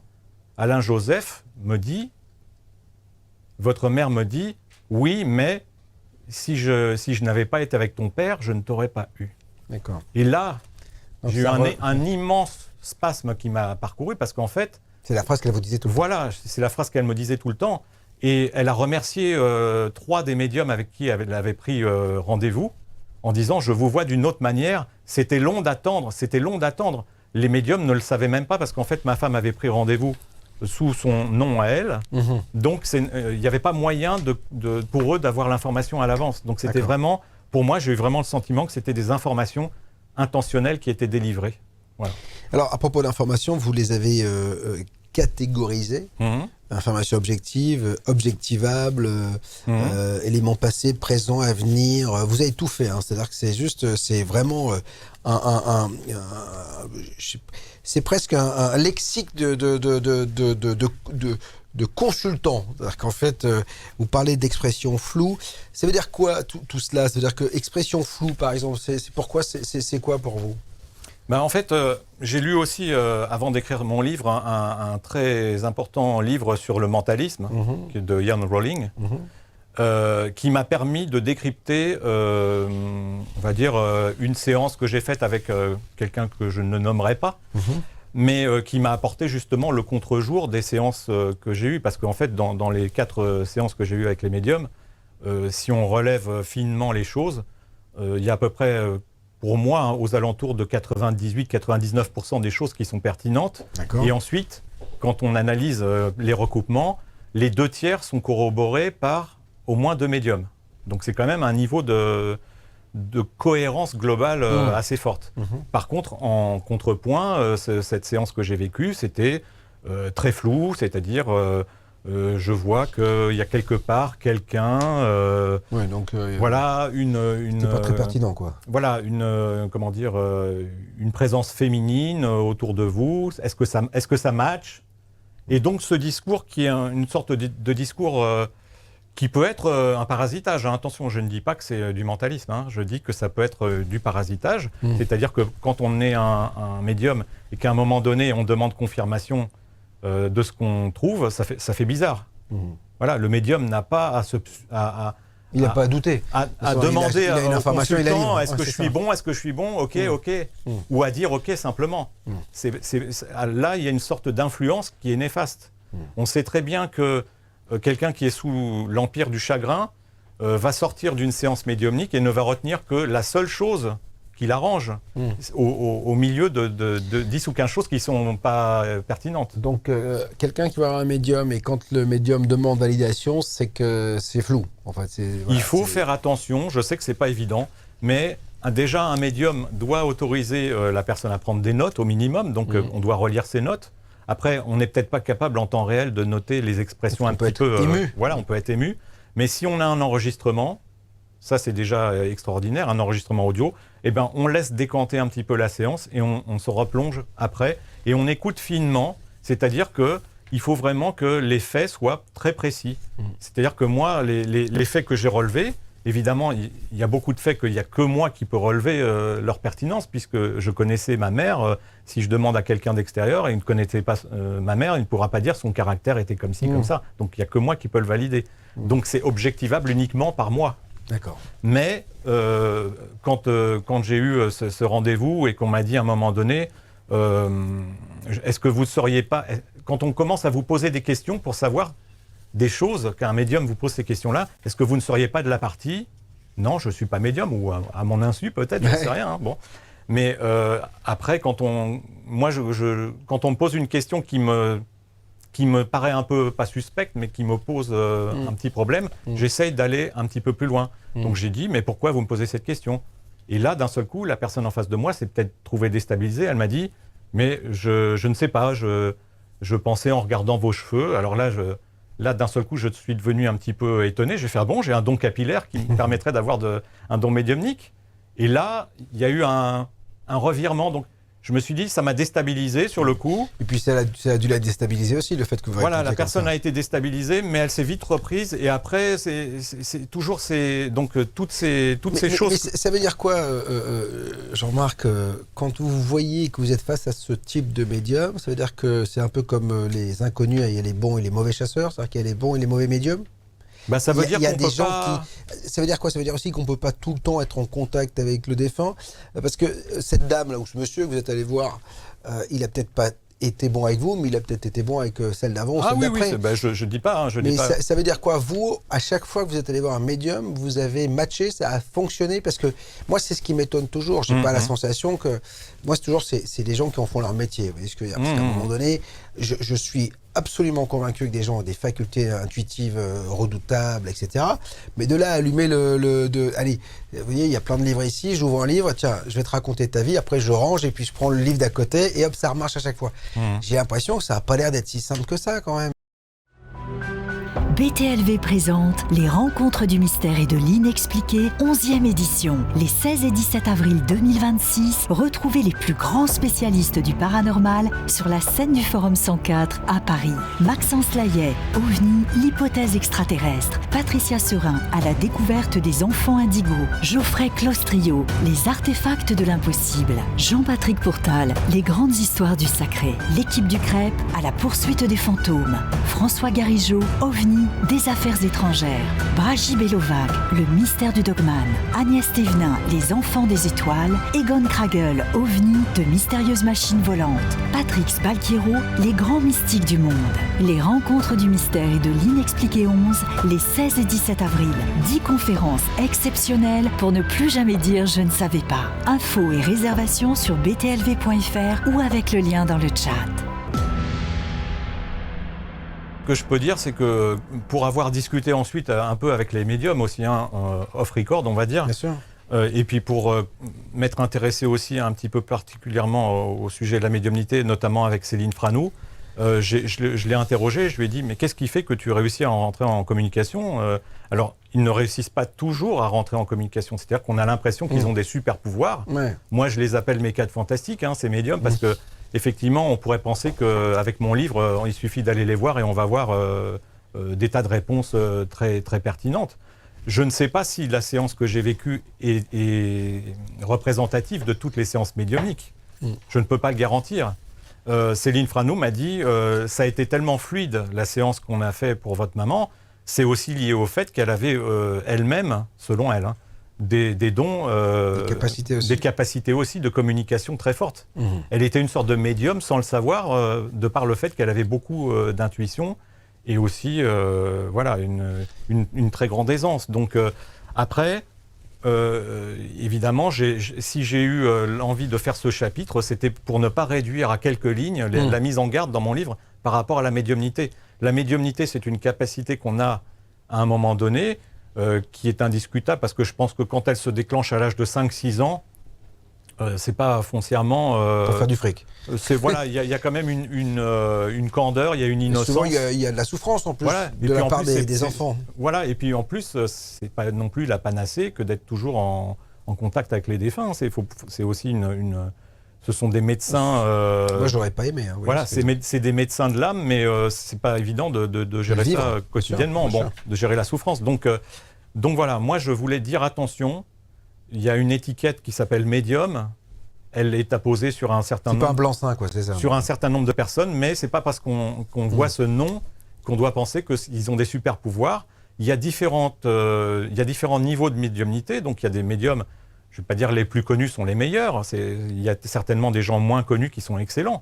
Alain Joseph me dit, votre mère me dit, oui, mais si je n'avais pas été avec ton père, je ne t'aurais pas eu. D'accord. Et là, j'ai eu un immense spasme qui m'a parcouru, parce qu'en fait... C'est la phrase qu'elle vous disait tout le temps. Voilà, c'est la phrase qu'elle me disait tout le temps. Et elle a remercié 3 des médiums avec qui elle avait pris rendez-vous, en disant, je vous vois d'une autre manière, c'était long d'attendre. Les médiums ne le savaient même pas, parce qu'en fait, ma femme avait pris rendez-vous sous son nom à elle. Donc, il n'y avait pas moyen pour eux d'avoir l'information à l'avance. Donc, c'était vraiment, pour moi, j'ai eu vraiment le sentiment que c'était des informations intentionnelles qui étaient délivrées. Voilà. Alors, à propos d'informations, vous les avez catégorisées. Informations objectives, objectivables, éléments passés, présents, à venir. Vous avez tout fait. C'est-à-dire que c'est vraiment c'est presque un lexique de consultant. C'est-à-dire qu'en fait, vous parlez d'expression floue. Ça veut dire quoi tout cela? Ça veut dire que expression floue, par exemple, c'est quoi pour vous? En fait, j'ai lu aussi, avant d'écrire mon livre, un très important livre sur le mentalisme de Ian Rowling, qui m'a permis de décrypter, on va dire, une séance que j'ai faite avec quelqu'un que je ne nommerai pas, mais qui m'a apporté justement le contre-jour des séances que j'ai eues. Parce qu'en fait, dans les 4 séances que j'ai eues avec les médiums, si on relève finement les choses, il y a à peu près pour moi, hein, aux alentours de 98-99% des choses qui sont pertinentes. D'accord. Et ensuite, quand on analyse les recoupements, les 2 tiers sont corroborés par au moins 2 médiums. Donc c'est quand même un niveau de cohérence globale assez forte. Par contre, en contrepoint, cette séance que j'ai vécue, c'était très flou, c'est-à-dire je vois qu'il y a quelque part quelqu'un, Ouais, donc voilà, c'est pas très pertinent, quoi. voilà, une présence féminine autour de vous. Est-ce que ça match? Et donc ce discours qui est une sorte de discours qui peut être un parasitage. Hein. Attention, je ne dis pas que c'est du mentalisme. Hein. Je dis que ça peut être du parasitage. C'est-à-dire que quand on est un médium et qu'à un moment donné, on demande confirmation de ce qu'on trouve, ça fait bizarre. Voilà, le médium n'a pas il n'a pas à douter. À demander il a une au information, il la livre. consultant, est-ce que je suis bon, est-ce que je suis bon, ok. Ou à dire ok simplement. Là, il y a une sorte d'influence qui est néfaste. On sait très bien que quelqu'un qui est sous l'empire du chagrin va sortir d'une séance médiumnique et ne va retenir que la seule chose qui l'arrange au milieu de 10 ou 15 choses qui ne sont pas pertinentes. Donc, quelqu'un qui va avoir un médium et quand le médium demande validation, c'est que c'est flou. En fait, il faut faire attention, je sais que ce n'est pas évident, mais déjà un médium doit autoriser la personne à prendre des notes au minimum, donc on doit relire ses notes. Après, on n'est peut-être pas capable en temps réel de noter les expressions un petit peu... ému. Voilà, on peut être ému. Mais si on a un enregistrement, ça c'est déjà extraordinaire, un enregistrement audio, eh ben, on laisse décanter un petit peu la séance et on se replonge après. Et on écoute finement, c'est-à-dire qu'il faut vraiment que les faits soient très précis. C'est-à-dire que moi, les faits que j'ai relevés, évidemment, il y a beaucoup de faits qu'il n'y a que moi qui peux relever leur pertinence, puisque je connaissais ma mère. Si je demande à quelqu'un d'extérieur et il ne connaissait pas ma mère, il ne pourra pas dire son caractère était comme ci, comme ça. Donc il n'y a que moi qui peux le valider. Donc c'est objectivable uniquement par moi. D'accord. Mais quand j'ai eu ce rendez-vous et qu'on m'a dit à un moment donné, est-ce que vous ne seriez pas... Quand on commence à vous poser des questions pour savoir des choses, qu'un médium vous pose ces questions-là, est-ce que vous ne seriez pas de la partie? Non, je ne suis pas médium, ou à mon insu peut-être, je ne sais rien. Hein, bon. Mais après, quand on me pose une question qui me paraît un peu, pas suspecte, mais qui me pose un petit problème, j'essaye d'aller un petit peu plus loin. Donc j'ai dit, mais pourquoi vous me posez cette question? Et là, d'un seul coup, la personne en face de moi s'est peut-être trouvée déstabilisée. Elle m'a dit, mais je ne sais pas, je pensais en regardant vos cheveux. Alors là, d'un seul coup, je suis devenu un petit peu étonné. J'ai fait, ah bon, j'ai un don capillaire qui me permettrait d'avoir un don médiumnique. Et là, il y a eu un revirement. Donc, je me suis dit, ça m'a déstabilisé sur le coup. Et puis, ça a dû la déstabiliser aussi, le fait que vous... Voilà, la personne a été déstabilisée, mais elle s'est vite reprise. Et après, c'est toujours donc, toutes ces choses... Mais ça veut dire quoi, Jean-Marc, quand vous voyez que vous êtes face à ce type de médium, ça veut dire que c'est un peu comme les inconnus, il y a les bons et les mauvais chasseurs, c'est-à-dire qu'il y a les bons et les mauvais médiums? Bah, ça veut dire qu'on peut pas... Ça veut dire quoi? Ça veut dire aussi qu'on ne peut pas tout le temps être en contact avec le défunt. Parce que cette dame-là, ou ce monsieur que vous êtes allé voir, il a peut-être pas été bon avec vous, mais il a peut-être été bon avec celle d'avant ou celle d'après. Oui, je ne dis pas. Mais ça veut dire quoi? Vous, à chaque fois que vous êtes allé voir un médium, vous avez matché, ça a fonctionné? Parce que moi, c'est ce qui m'étonne toujours. Je n'ai pas la sensation que... Moi, c'est les gens qui en font leur métier. Vous voyez ce que je veux dire? Parce qu'à un moment donné, je suis absolument convaincu que des gens ont des facultés intuitives redoutables, etc. Mais de là à allumer allez, vous voyez, il y a plein de livres ici, j'ouvre un livre, tiens, je vais te raconter ta vie, après je range et puis je prends le livre d'à côté et hop, ça remarche à chaque fois. J'ai l'impression que ça n'a pas l'air d'être si simple que ça quand même. BTLV présente Les Rencontres du Mystère et de l'Inexpliqué, 11e édition. Les 16 et 17 avril 2026, retrouvez les plus grands spécialistes du paranormal sur la scène du Forum 104 à Paris. Maxence Layet, OVNI, l'hypothèse extraterrestre. Patricia Serin, à la découverte des enfants indigos. Geoffrey Clostrio, les artefacts de l'impossible. Jean-Patrick Pourtal, les grandes histoires du sacré. L'équipe du Crêpe, à la poursuite des fantômes. François Garigeau, OVNI, des affaires étrangères. Bragi Belovac, le mystère du dogman. Agnès Thévenin, les enfants des étoiles. Egon Kragel, OVNI, de mystérieuses machines volantes. Patrick Spalchiero, les grands mystiques du monde. Les rencontres du mystère et de l'inexpliqué 11, les 16 et 17 avril. 10 conférences exceptionnelles pour ne plus jamais dire je ne savais pas. Infos et réservations sur btlv.fr ou avec le lien dans le chat. Ce que je peux dire, c'est que pour avoir discuté ensuite un peu avec les médiums aussi, off-record, on va dire. Bien sûr. Et puis pour m'être intéressé aussi un petit peu particulièrement au sujet de la médiumnité, notamment avec Céline Franou, je l'ai interrogé, je lui ai dit « Mais qu'est-ce qui fait que tu réussis à rentrer en communication ?» Alors, ils ne réussissent pas toujours à rentrer en communication. C'est-à-dire qu'on a l'impression qu'ils ont des super pouvoirs. Ouais. Moi, je les appelle mes cadres fantastiques, ces médiums, parce que effectivement, on pourrait penser qu'avec mon livre, il suffit d'aller les voir et on va voir des tas de réponses très, très pertinentes. Je ne sais pas si la séance que j'ai vécue est représentative de toutes les séances médiumniques. Je ne peux pas le garantir. Céline Franou m'a dit ça a été tellement fluide, la séance qu'on a fait pour votre maman, c'est aussi lié au fait qu'elle avait elle-même, selon elle, des dons, des capacités aussi de communication très fortes. Elle était une sorte de médium sans le savoir, de par le fait qu'elle avait beaucoup d'intuition et aussi voilà, une très grande aisance. Donc après, évidemment, si j'ai eu l'envie de faire ce chapitre, c'était pour ne pas réduire à quelques lignes la mise en garde dans mon livre par rapport à la médiumnité. La médiumnité, c'est une capacité qu'on a à un moment donné, qui est indiscutable, parce que je pense que quand elle se déclenche à l'âge de 5-6 ans, c'est pas foncièrement... pour faire du fric. Voilà, il y a quand même une candeur, il y a une innocence. Souvent, il y a de la souffrance en plus, voilà, de la part des enfants. Voilà, et puis en plus, c'est pas non plus la panacée que d'être toujours en contact avec les défunts. C'est aussi ce sont des médecins... Moi, je n'aurais pas aimé. Oui, voilà, c'est des médecins de l'âme, mais c'est pas évident de gérer ça quotidiennement, de gérer la souffrance. Donc voilà, moi, je voulais dire attention, il y a une étiquette qui s'appelle médium, elle est apposée sur un certain nombre... C'est pas un blanc-seing, quoi, c'est ça. Sur un certain nombre de personnes, mais c'est pas parce qu'on voit ce nom qu'on doit penser qu'ils ont des super pouvoirs. Il y a différents niveaux de médiumnité, donc il y a des médiums... Je ne vais pas dire les plus connus sont les meilleurs, il y a certainement des gens moins connus qui sont excellents.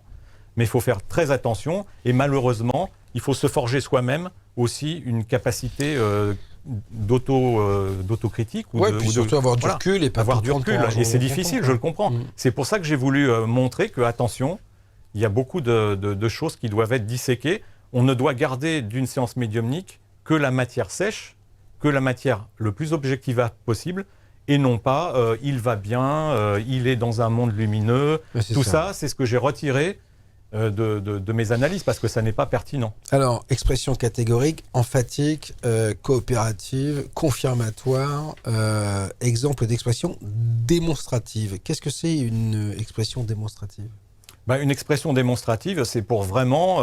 Mais il faut faire très attention et malheureusement, il faut se forger soi-même aussi une capacité d'autocritique. Puis surtout avoir du recul et pas avoir du recul. Et c'est difficile, je le comprends. C'est pour ça que j'ai voulu montrer que, attention, il y a beaucoup de choses qui doivent être disséquées. On ne doit garder d'une séance médiumnique que la matière sèche, que la matière le plus objective possible, et non pas il va bien, il est dans un monde lumineux. Tout ça, c'est ce que j'ai retiré de mes analyses, parce que ça n'est pas pertinent. Alors, expression catégorique, emphatique, coopérative, confirmatoire, exemple d'expression démonstrative. Qu'est-ce que c'est une expression démonstrative ? Une expression démonstrative, c'est pour vraiment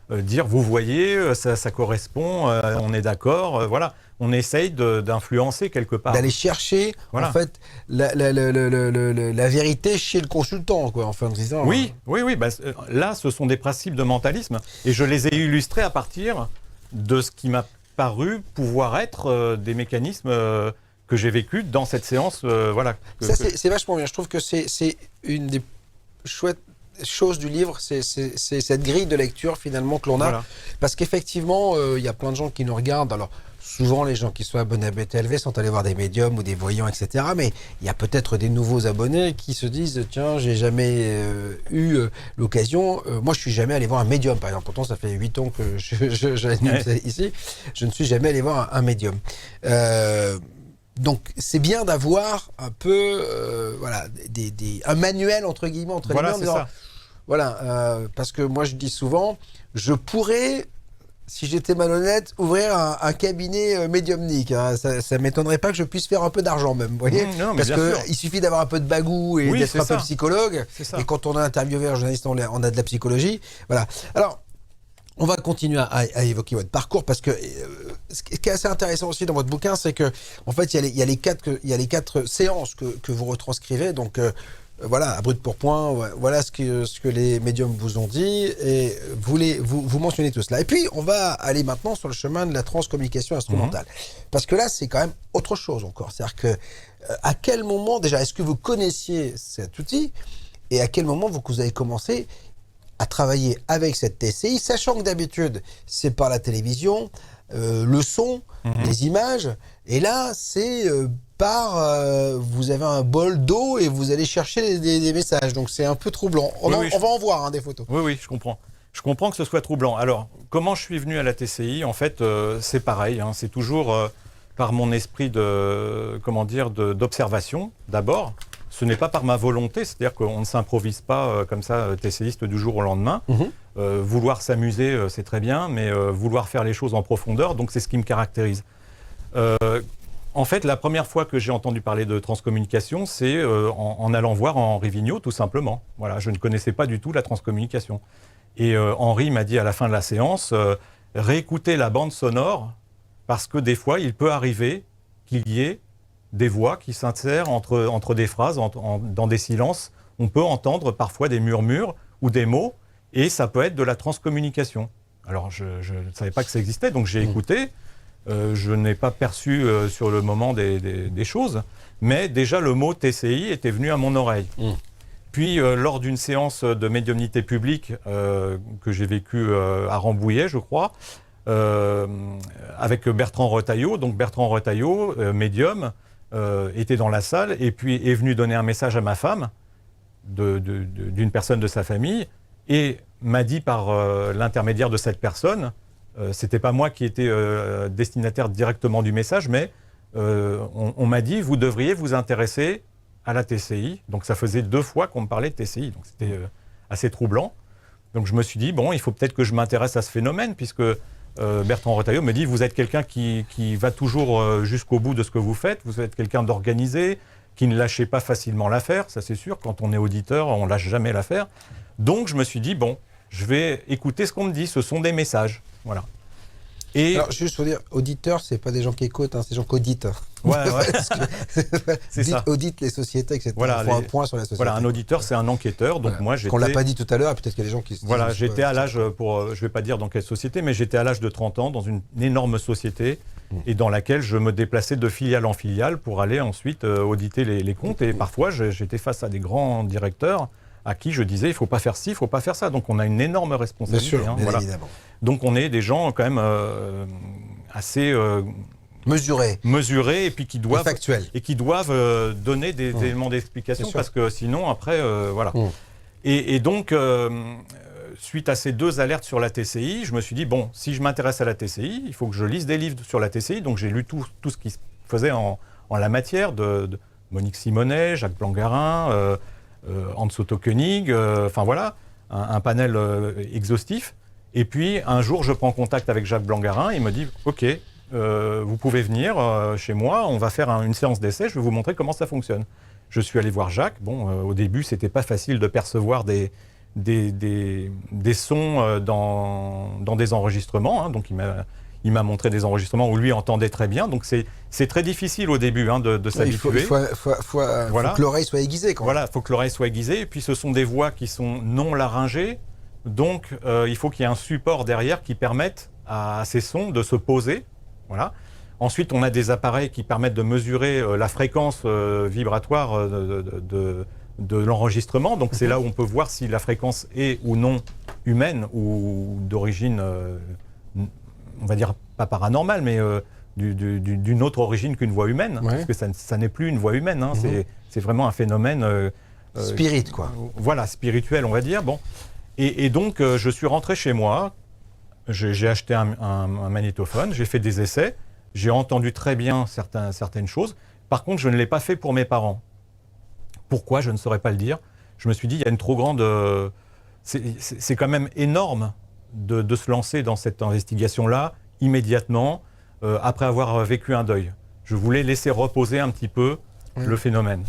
dire, vous voyez, ça correspond, on est d'accord, voilà. On essaye d'influencer quelque part. D'aller chercher, en fait, la vérité chez le consultant, quoi, en disant. Oui. Là, ce sont des principes de mentalisme, et je les ai illustrés à partir de ce qui m'a paru pouvoir être des mécanismes que j'ai vécus dans cette séance. C'est vachement bien. Je trouve que c'est une des chouettes chose du livre, c'est cette grille de lecture finalement que l'on a, parce qu'effectivement il y a plein de gens qui nous regardent. Alors souvent les gens qui sont abonnés à BTLV sont allés voir des médiums ou des voyants, etc. Mais il y a peut-être des nouveaux abonnés qui se disent tiens, j'ai jamais eu l'occasion, moi je suis jamais allé voir un médium par exemple, pourtant ça fait 8 ans que j'anime ici, je ne suis jamais allé voir un médium. Donc c'est bien d'avoir un peu un manuel entre guillemets parce que moi je dis souvent, je pourrais, si j'étais malhonnête, ouvrir un cabinet médiumnique. Ça m'étonnerait pas que je puisse faire un peu d'argent même, vous voyez, parce qu'il suffit d'avoir un peu de bagou et d'être un peu psychologue. Et quand on a interviewé un journaliste, on a de la psychologie. Voilà. Alors, on va continuer à évoquer votre parcours, parce que ce qui est assez intéressant aussi dans votre bouquin, c'est que en fait il y a les quatre séances que vous retranscrivez. Donc voilà, à brut pour point, voilà ce que les médiums vous ont dit, et vous mentionnez tout cela. Et puis, on va aller maintenant sur le chemin de la transcommunication instrumentale. Parce que là, c'est quand même autre chose encore. C'est-à-dire que, à quel moment, déjà, est-ce que vous connaissiez cet outil, et à quel moment vous avez commencé à travailler avec cette TCI, sachant que d'habitude, c'est par la télévision, le son, les images, et là, c'est vous avez un bol d'eau et vous allez chercher des messages, donc c'est un peu troublant. On va en voir des photos. Oui, je comprends. Je comprends que ce soit troublant. Alors, comment je suis venu à la TCI? En fait, c'est pareil, hein, c'est toujours par mon esprit d'observation, d'abord. Ce n'est pas par ma volonté, c'est-à-dire qu'on ne s'improvise pas comme ça, TCiste du jour au lendemain. Vouloir s'amuser, c'est très bien, mais vouloir faire les choses en profondeur, donc c'est ce qui me caractérise. En fait, la première fois que j'ai entendu parler de transcommunication, c'est en allant voir Henri Vigneault, tout simplement. Voilà, je ne connaissais pas du tout la transcommunication. Et Henri m'a dit à la fin de la séance, réécoutez la bande sonore, parce que des fois, il peut arriver qu'il y ait des voix qui s'insèrent entre des phrases, dans des silences. On peut entendre parfois des murmures ou des mots, et ça peut être de la transcommunication. Alors, je ne savais pas que ça existait, donc j'ai écouté. Je n'ai pas perçu sur le moment des choses, mais déjà le mot TCI était venu à mon oreille. Puis, lors d'une séance de médiumnité publique que j'ai vécue à Rambouillet, je crois, avec Bertrand Retailleau. Donc Bertrand Retailleau, médium, était dans la salle et puis est venu donner un message à ma femme d'une personne de sa famille et m'a dit par l'intermédiaire de cette personne, c'était pas moi qui étais destinataire directement du message, mais on m'a dit vous devriez vous intéresser à la TCI. Donc ça faisait 2 fois qu'on me parlait de TCI, donc c'était assez troublant. Donc je me suis dit bon, il faut peut-être que je m'intéresse à ce phénomène puisque Bertrand Retailleau me dit vous êtes quelqu'un qui va toujours jusqu'au bout de ce que vous faites, vous êtes quelqu'un d'organisé, qui ne lâchez pas facilement l'affaire, ça c'est sûr, quand on est auditeur, on lâche jamais l'affaire. Donc je me suis dit bon, je vais écouter ce qu'on me dit, ce sont des messages, voilà. Et alors, juste pour dire, auditeur, c'est pas des gens qui écoutent, hein, c'est des gens qui auditent. Ouais. C'est ça. Audite les sociétés, etc. Voilà, il faut un point sur la société. Voilà, un auditeur, c'est un enquêteur. Donc moi, j'étais. Qu'on l'a pas dit tout à l'heure, peut-être qu'il y a des gens qui. Voilà, j'étais à l'âge je vais pas dire dans quelle société, mais j'étais à l'âge de 30 ans dans une énorme société et dans laquelle je me déplaçais de filiale en filiale pour aller ensuite auditer les comptes. Et parfois, j'étais face à des grands directeurs à qui je disais il faut pas faire ci, il faut pas faire ça. Donc on a une énorme responsabilité. Bien sûr, bien évidemment. Donc on est des gens quand même assez mesurés et puis qui doivent donner des éléments d'explication parce que sinon après voilà. Et donc suite à ces 2 alertes sur la TCI, je me suis dit bon, si je m'intéresse à la TCI, il faut que je lise des livres sur la TCI. Donc j'ai lu tout ce qui se faisait en la matière de Monique Simonet, Jacques Blangarin, Hans Otto Koenig, enfin voilà, un panel exhaustif. Et puis un jour, je prends contact avec Jacques Blangarin, il me dit « Ok, vous pouvez venir chez moi, on va faire une séance d'essai, je vais vous montrer comment ça fonctionne. » Je suis allé voir Jacques. Bon, au début, c'était pas facile de percevoir des sons dans des enregistrements, hein, donc il m'a montré des enregistrements où lui entendait très bien. Donc c'est très difficile au début de s'habituer. Il faut que l'oreille soit aiguisée. Voilà, il faut que l'oreille soit aiguisée. Et puis ce sont des voix qui sont non laryngées. Donc il faut qu'il y ait un support derrière qui permette à ces sons de se poser. Voilà. Ensuite, on a des appareils qui permettent de mesurer la fréquence vibratoire de l'enregistrement. Donc c'est là où on peut voir si la fréquence est ou non humaine ou d'origine... on va dire pas paranormal, mais d'une autre origine qu'une voix humaine, parce que ça n'est plus une voix humaine, hein, c'est vraiment un phénomène... spirit, quoi. Voilà, spirituel, on va dire. Bon. Et donc, je suis rentré chez moi, j'ai acheté un magnétophone, j'ai fait des essais, j'ai entendu très bien certaines choses. Par contre, je ne l'ai pas fait pour mes parents. Pourquoi? Je ne saurais pas le dire. Je me suis dit, il y a une trop grande... c'est quand même énorme de se lancer dans cette investigation-là, immédiatement, après avoir vécu un deuil. Je voulais laisser reposer un petit peu le phénomène.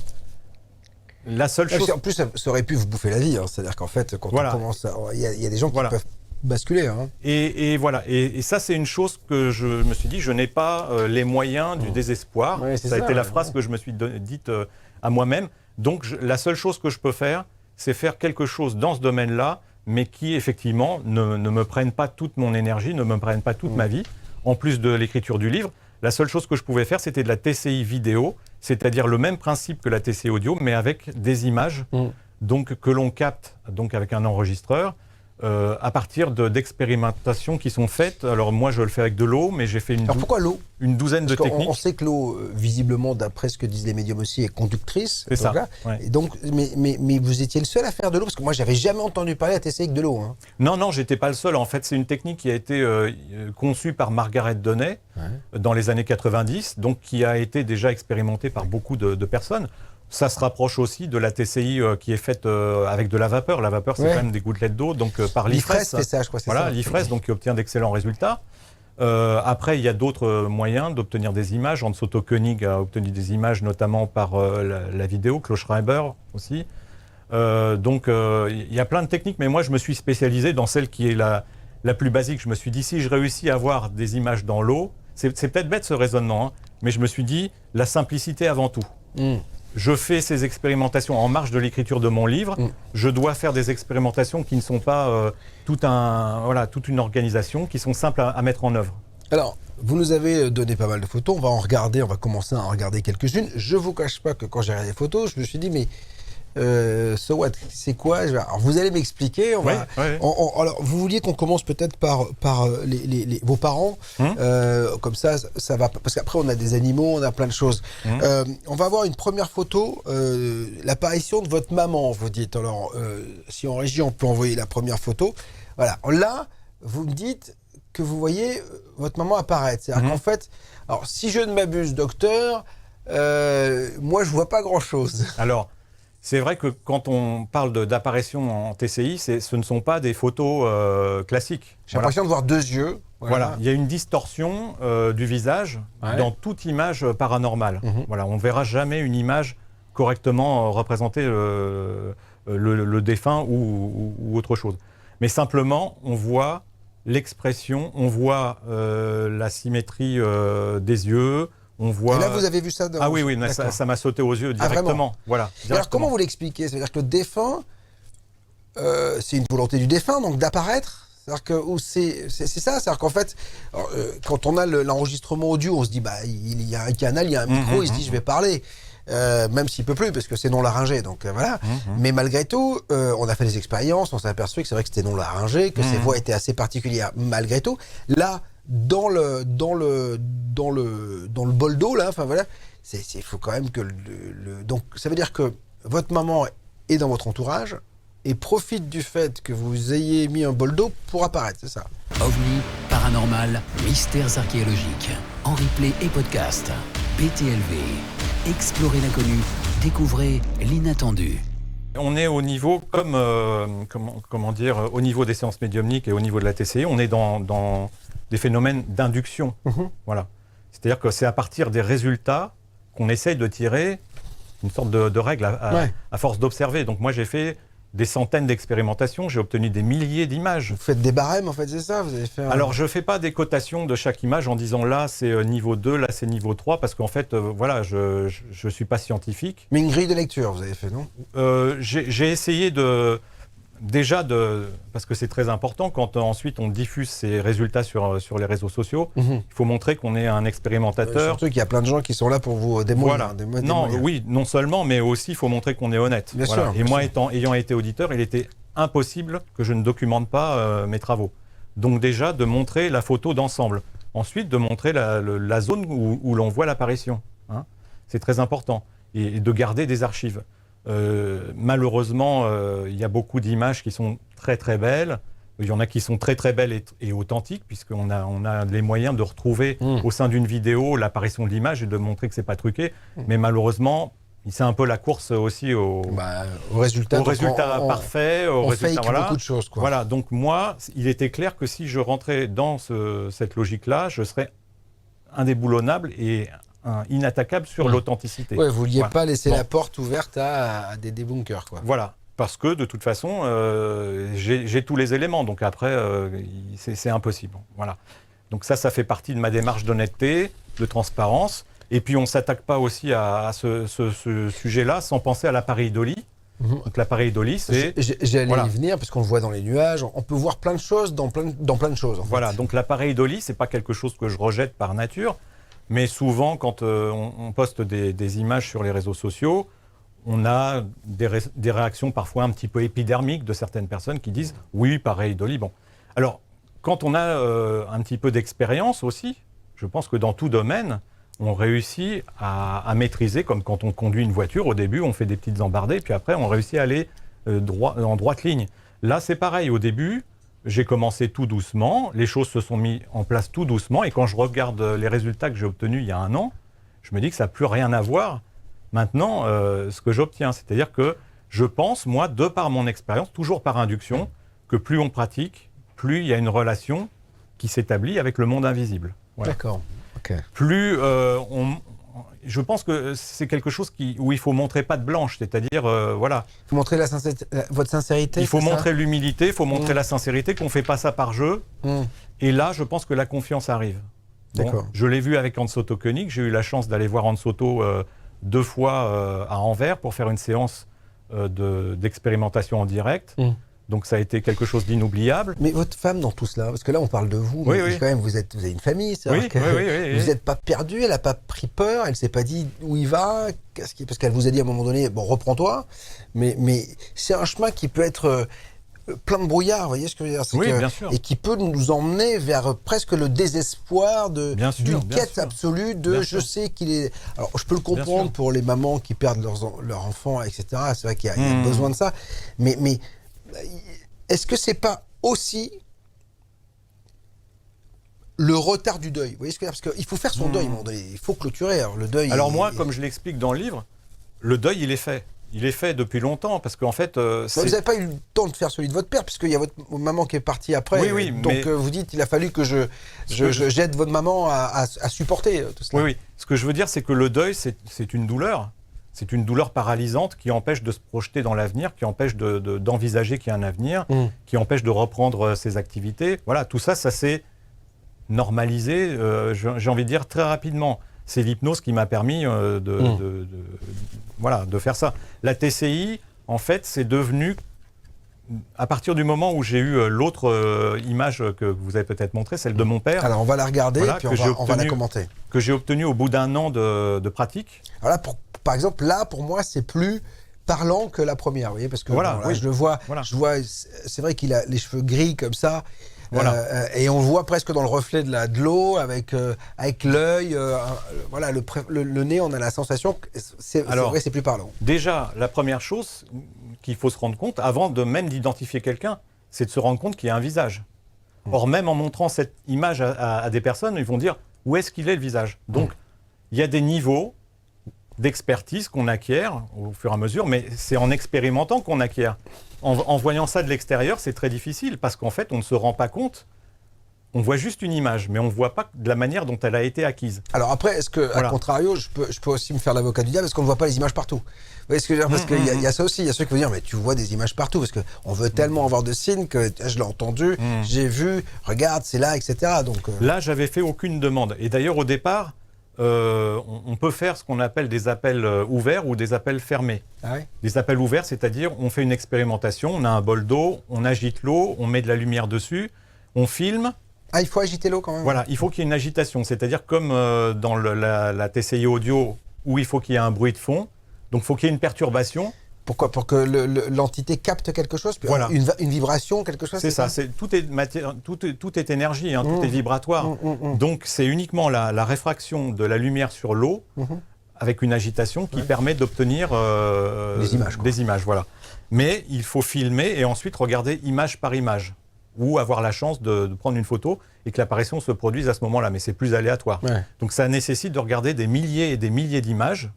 La seule chose... En plus, ça aurait pu vous bouffer la vie. Hein. C'est-à-dire qu'en fait, quand on commence à... Il y a des gens qui peuvent basculer. Hein. Et voilà. Et ça, c'est une chose que je me suis dit, je n'ai pas les moyens du désespoir. Ouais, ça a été la phrase que je me suis dite à moi-même. Donc la seule chose que je peux faire, c'est faire quelque chose dans ce domaine-là, mais qui effectivement ne me prenne pas toute mon énergie, ne me prenne pas toute ma vie, en plus de l'écriture du livre. La seule chose que je pouvais faire, c'était de la TCI vidéo, c'est-à-dire le même principe que la TCI audio, mais avec des images donc, que l'on capte donc, avec un enregistreur à partir d'expérimentations qui sont faites. Alors moi, je le fais avec de l'eau, mais j'ai fait pourquoi l'eau ? Une douzaine de techniques. On sait que l'eau, visiblement, d'après ce que disent les médiums aussi, est conductrice. C'est ça. Ouais. Et donc, mais vous étiez le seul à faire de l'eau ? Parce que moi, j'avais jamais entendu parler à TCI avec de l'eau. Hein. Non, j'étais pas le seul. En fait, c'est une technique qui a été conçue par Margaret Donnet dans les années 90, donc qui a été déjà expérimentée par beaucoup de personnes. Ça se rapproche aussi de la TCI qui est faite avec de la vapeur. La vapeur, c'est quand même des gouttelettes d'eau, donc par l'IFRES. C'est ça, je crois. Voilà, l'IFRES, donc qui obtient d'excellents résultats. Après, il y a d'autres moyens d'obtenir des images. Hans Otto Koenig a obtenu des images, notamment par la vidéo, Klaus Schreiber aussi. Donc, il y a plein de techniques, mais moi, je me suis spécialisé dans celle qui est la plus basique. Je me suis dit, si je réussis à avoir des images dans l'eau, c'est peut-être bête ce raisonnement, hein, mais je me suis dit, la simplicité avant tout. Je fais ces expérimentations en marge de l'écriture de mon livre. Je dois faire des expérimentations qui ne sont pas toute une organisation, qui sont simples à mettre en œuvre. Alors, vous nous avez donné pas mal de photos. On va commencer à en regarder quelques-unes. Je ne vous cache pas que quand j'ai regardé les photos, je me suis dit, mais so what, c'est quoi ? Alors, vous allez m'expliquer. Alors, vous vouliez qu'on commence peut-être par vos parents. Comme ça va. Parce qu'après, on a des animaux, on a plein de choses. On va avoir une première photo, l'apparition de votre maman, vous dites. Alors, si en régie, on peut envoyer la première photo. Voilà. Là, vous me dites que vous voyez votre maman apparaître. C'est-à-dire qu'en fait, alors, si je ne m'abuse, docteur, moi, je ne vois pas grand-chose. Alors, c'est vrai que quand on parle d'apparition en TCI, ce ne sont pas des photos classiques. J'ai l'impression de voir deux yeux. Voilà, il y a une distorsion du visage dans toute image paranormale. Voilà, on ne verra jamais une image correctement représenter le défunt ou autre chose. Mais simplement, on voit l'expression, on voit la symétrie des yeux. On voit... Et là, vous avez vu ça Ah oui, ça m'a sauté aux yeux directement. Voilà, directement. Alors, comment vous l'expliquez ? C'est-à-dire que le défunt, c'est une volonté du défunt, donc d'apparaître ? C'est-à-dire que c'est ça, c'est-à-dire qu'en fait, quand on a l'enregistrement audio, on se dit, il y a un canal, il y a un micro, il se dit, je vais parler. Même s'il ne peut plus, parce que c'est non laryngé, donc voilà. Mais malgré tout, on a fait des expériences, on s'est aperçu que c'est vrai que c'était non laryngé, que ces voix étaient assez particulières. Malgré tout, là, dans le bol d'eau, là, enfin voilà, il faut quand même que donc ça veut dire que votre maman est dans votre entourage et profite du fait que vous ayez mis un bol d'eau pour apparaître, c'est ça ? OVNI, paranormal, mystères archéologiques. En replay et podcast. PTLV. Explorez l'inconnu. Découvrez l'inattendu. On est au niveau, comment dire, au niveau des séances médiumniques et au niveau de la TCI, on est dans des phénomènes d'induction. Voilà. C'est-à-dire que c'est à partir des résultats qu'on essaye de tirer une sorte de règle à force d'observer. Donc moi, j'ai fait des centaines d'expérimentations, j'ai obtenu des milliers d'images. Vous faites des barèmes, en fait, c'est ça ? Vous avez fait Alors, je ne fais pas des cotations de chaque image en disant là, c'est niveau 2, là, c'est niveau 3, parce qu'en fait, voilà, je ne suis pas scientifique. Mais une grille de lecture, vous avez fait, non ? J'ai essayé parce que c'est très important, quand ensuite on diffuse ces résultats sur les réseaux sociaux, il faut montrer qu'on est un expérimentateur. Surtout qu'il y a plein de gens qui sont là pour vous démontrer. Voilà. Oui, non seulement, mais aussi il faut montrer qu'on est honnête. Bien sûr, et moi, ayant été auditeur, il était impossible que je ne documente pas mes travaux. Donc déjà, de montrer la photo d'ensemble. Ensuite, de montrer la zone où l'on voit l'apparition. Hein. C'est très important. Et de garder des archives. Malheureusement, il y a beaucoup d'images qui sont très très belles. Il y en a qui sont très très belles et authentiques, puisqu'on a les moyens de retrouver au sein d'une vidéo l'apparition de l'image et de montrer que c'est pas truqué. Mais malheureusement, c'est un peu la course aussi au résultat parfait. On fake beaucoup de choses, quoi. Voilà, donc moi, il était clair que si je rentrais dans cette logique-là, je serais indéboulonnable et inattaquable sur l'authenticité. Ouais, vous ne vouliez pas laisser la porte ouverte à des débunkers, quoi. Voilà, parce que de toute façon, j'ai tous les éléments, donc après, c'est impossible. Voilà. Donc ça fait partie de ma démarche d'honnêteté, de transparence, Et puis on ne s'attaque pas aussi à ce sujet-là sans penser à l'appareil Dolly. Donc l'appareil Dolly, c'est... J'allais y venir, parce qu'on le voit dans les nuages, on peut voir plein de choses dans plein de choses. Voilà, donc l'appareil Dolly, c'est pas quelque chose que je rejette par nature, mais souvent quand on poste des images sur les réseaux sociaux, on a des réactions parfois un petit peu épidermiques de certaines personnes qui disent « oui, pareil Dolly ». Bon, alors quand on a un petit peu d'expérience aussi, je pense que dans tout domaine, on réussit à maîtriser, comme quand on conduit une voiture, au début on fait des petites embardées, puis après on réussit à aller en droite ligne. Là c'est pareil, au début j'ai commencé tout doucement, les choses se sont mises en place tout doucement, et quand je regarde les résultats que j'ai obtenus il y a 1 an, je me dis que ça n'a plus rien à voir maintenant ce que j'obtiens. C'est-à-dire que je pense, moi, de par mon expérience, toujours par induction, que plus on pratique, plus il y a une relation qui s'établit avec le monde invisible. Voilà. D'accord. Okay. Plus je pense que c'est quelque chose où il faut montrer patte blanche, c'est-à-dire voilà. Il faut montrer votre sincérité. Il faut montrer l'humilité, il faut montrer la sincérité, qu'on ne fait pas ça par jeu. Et là, je pense que la confiance arrive. Bon, je l'ai vu avec Hans Otto Koenig, j'ai eu la chance d'aller voir Hans Otto 2 fois à Anvers pour faire une séance d'expérimentation en direct. Donc ça a été quelque chose d'inoubliable. Mais votre femme dans tout cela, parce que là on parle de vous, oui, mais oui. quand même vous avez une famille, oui, vous n'êtes pas perdu, elle n'a pas pris peur, elle ne s'est pas dit où il va, parce qu'elle vous a dit à un moment donné, bon reprends-toi, mais c'est un chemin qui peut être plein de brouillard, vous voyez ce que je veux dire, oui, bien sûr. Et qui peut nous emmener vers presque le désespoir d'une quête absolue de je sais qu'il est... Alors je peux le comprendre pour les mamans qui perdent leurs enfants, etc. C'est vrai qu'il y a besoin de ça, mais est-ce que c'est pas aussi le retard du deuil? Vous voyez ce que je veux dire? Parce qu'il faut faire son deuil, il faut clôturer. Alors, le deuil. Alors moi, comme je l'explique dans le livre, le deuil, il est fait. Il est fait depuis longtemps, parce qu'en fait... vous n'avez pas eu le temps de faire celui de votre père, puisqu'il y a votre maman qui est partie après. Oui, donc vous dites, il a fallu que j'aide votre maman à supporter tout cela. Oui. Ce que je veux dire, c'est que le deuil, c'est une douleur. C'est une douleur paralysante qui empêche de se projeter dans l'avenir, qui empêche d'envisager qu'il y a un avenir, qui empêche de reprendre ses activités. Voilà, tout ça, ça s'est normalisé, j'ai envie de dire, très rapidement. C'est l'hypnose qui m'a permis de faire ça. La TCI, en fait, c'est devenu, à partir du moment où j'ai eu l'autre image que vous avez peut-être montrée, celle de mon père. Alors, on va la regarder, et puis on va la commenter. Que j'ai obtenue au bout d'1 an de pratique. Alors là, par exemple, là, pour moi, c'est plus parlant que la première, vous voyez, parce que je le vois, c'est vrai qu'il a les cheveux gris comme ça, et on le voit presque dans le reflet de l'eau, avec l'œil, le nez, on a la sensation que c'est vrai, c'est plus parlant. Déjà, la première chose qu'il faut se rendre compte, avant de même d'identifier quelqu'un, c'est de se rendre compte qu'il y a un visage. Or, même en montrant cette image à des personnes, ils vont dire où est-ce qu'il est le visage. Donc, il y a des niveaux d'expertise qu'on acquiert au fur et à mesure, mais c'est en expérimentant qu'on acquiert. En voyant ça de l'extérieur, c'est très difficile, parce qu'en fait, on ne se rend pas compte. On voit juste une image, mais on ne voit pas de la manière dont elle a été acquise. Alors après, est-ce que, à contrario, je peux aussi me faire l'avocat du diable, parce qu'on ne voit pas les images partout? Vous voyez ce que je veux dire? Parce qu'il y a ça aussi, il y a ceux qui vont dire, mais tu vois des images partout, parce qu'on veut tellement avoir de signes que je l'ai entendu, j'ai vu, regarde, c'est là, etc. Donc, Là, j'avais fait aucune demande. Et d'ailleurs, au départ, on peut faire ce qu'on appelle des appels ouverts ou des appels fermés. Ah oui? Des appels ouverts, c'est-à-dire on fait une expérimentation, on a un bol d'eau, on agite l'eau, on met de la lumière dessus, on filme. Ah, il faut agiter l'eau quand même? Voilà, il faut qu'il y ait une agitation, c'est-à-dire comme dans la TCI audio où il faut qu'il y ait un bruit de fond, donc il faut qu'il y ait une perturbation. Pourquoi? Pour que l'entité capte quelque chose? Voilà. Une vibration, quelque chose? C'est ça, tout est matière, tout est énergie, tout est vibratoire. Donc c'est uniquement la réfraction de la lumière sur l'eau avec une agitation qui permet d'obtenir des images. Voilà. Mais il faut filmer et ensuite regarder image par image, ou avoir la chance de prendre une photo et que l'apparition se produise à ce moment-là, mais c'est plus aléatoire. Ouais. Donc ça nécessite de regarder des milliers et des milliers d'images,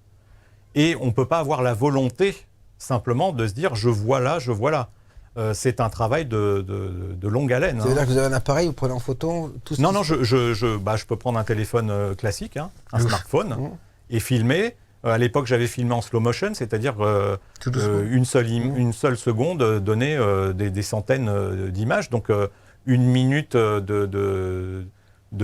et on ne peut pas avoir la volonté simplement de se dire « je vois là, je vois là ». C'est un travail de longue haleine. Ça veut dire que vous avez un appareil, vous prenez en photo tout Non, je peux prendre un téléphone classique, un smartphone, et filmer. À l'époque, j'avais filmé en slow motion, c'est-à-dire une seule seconde donnait des centaines d'images. Donc, 1 minute de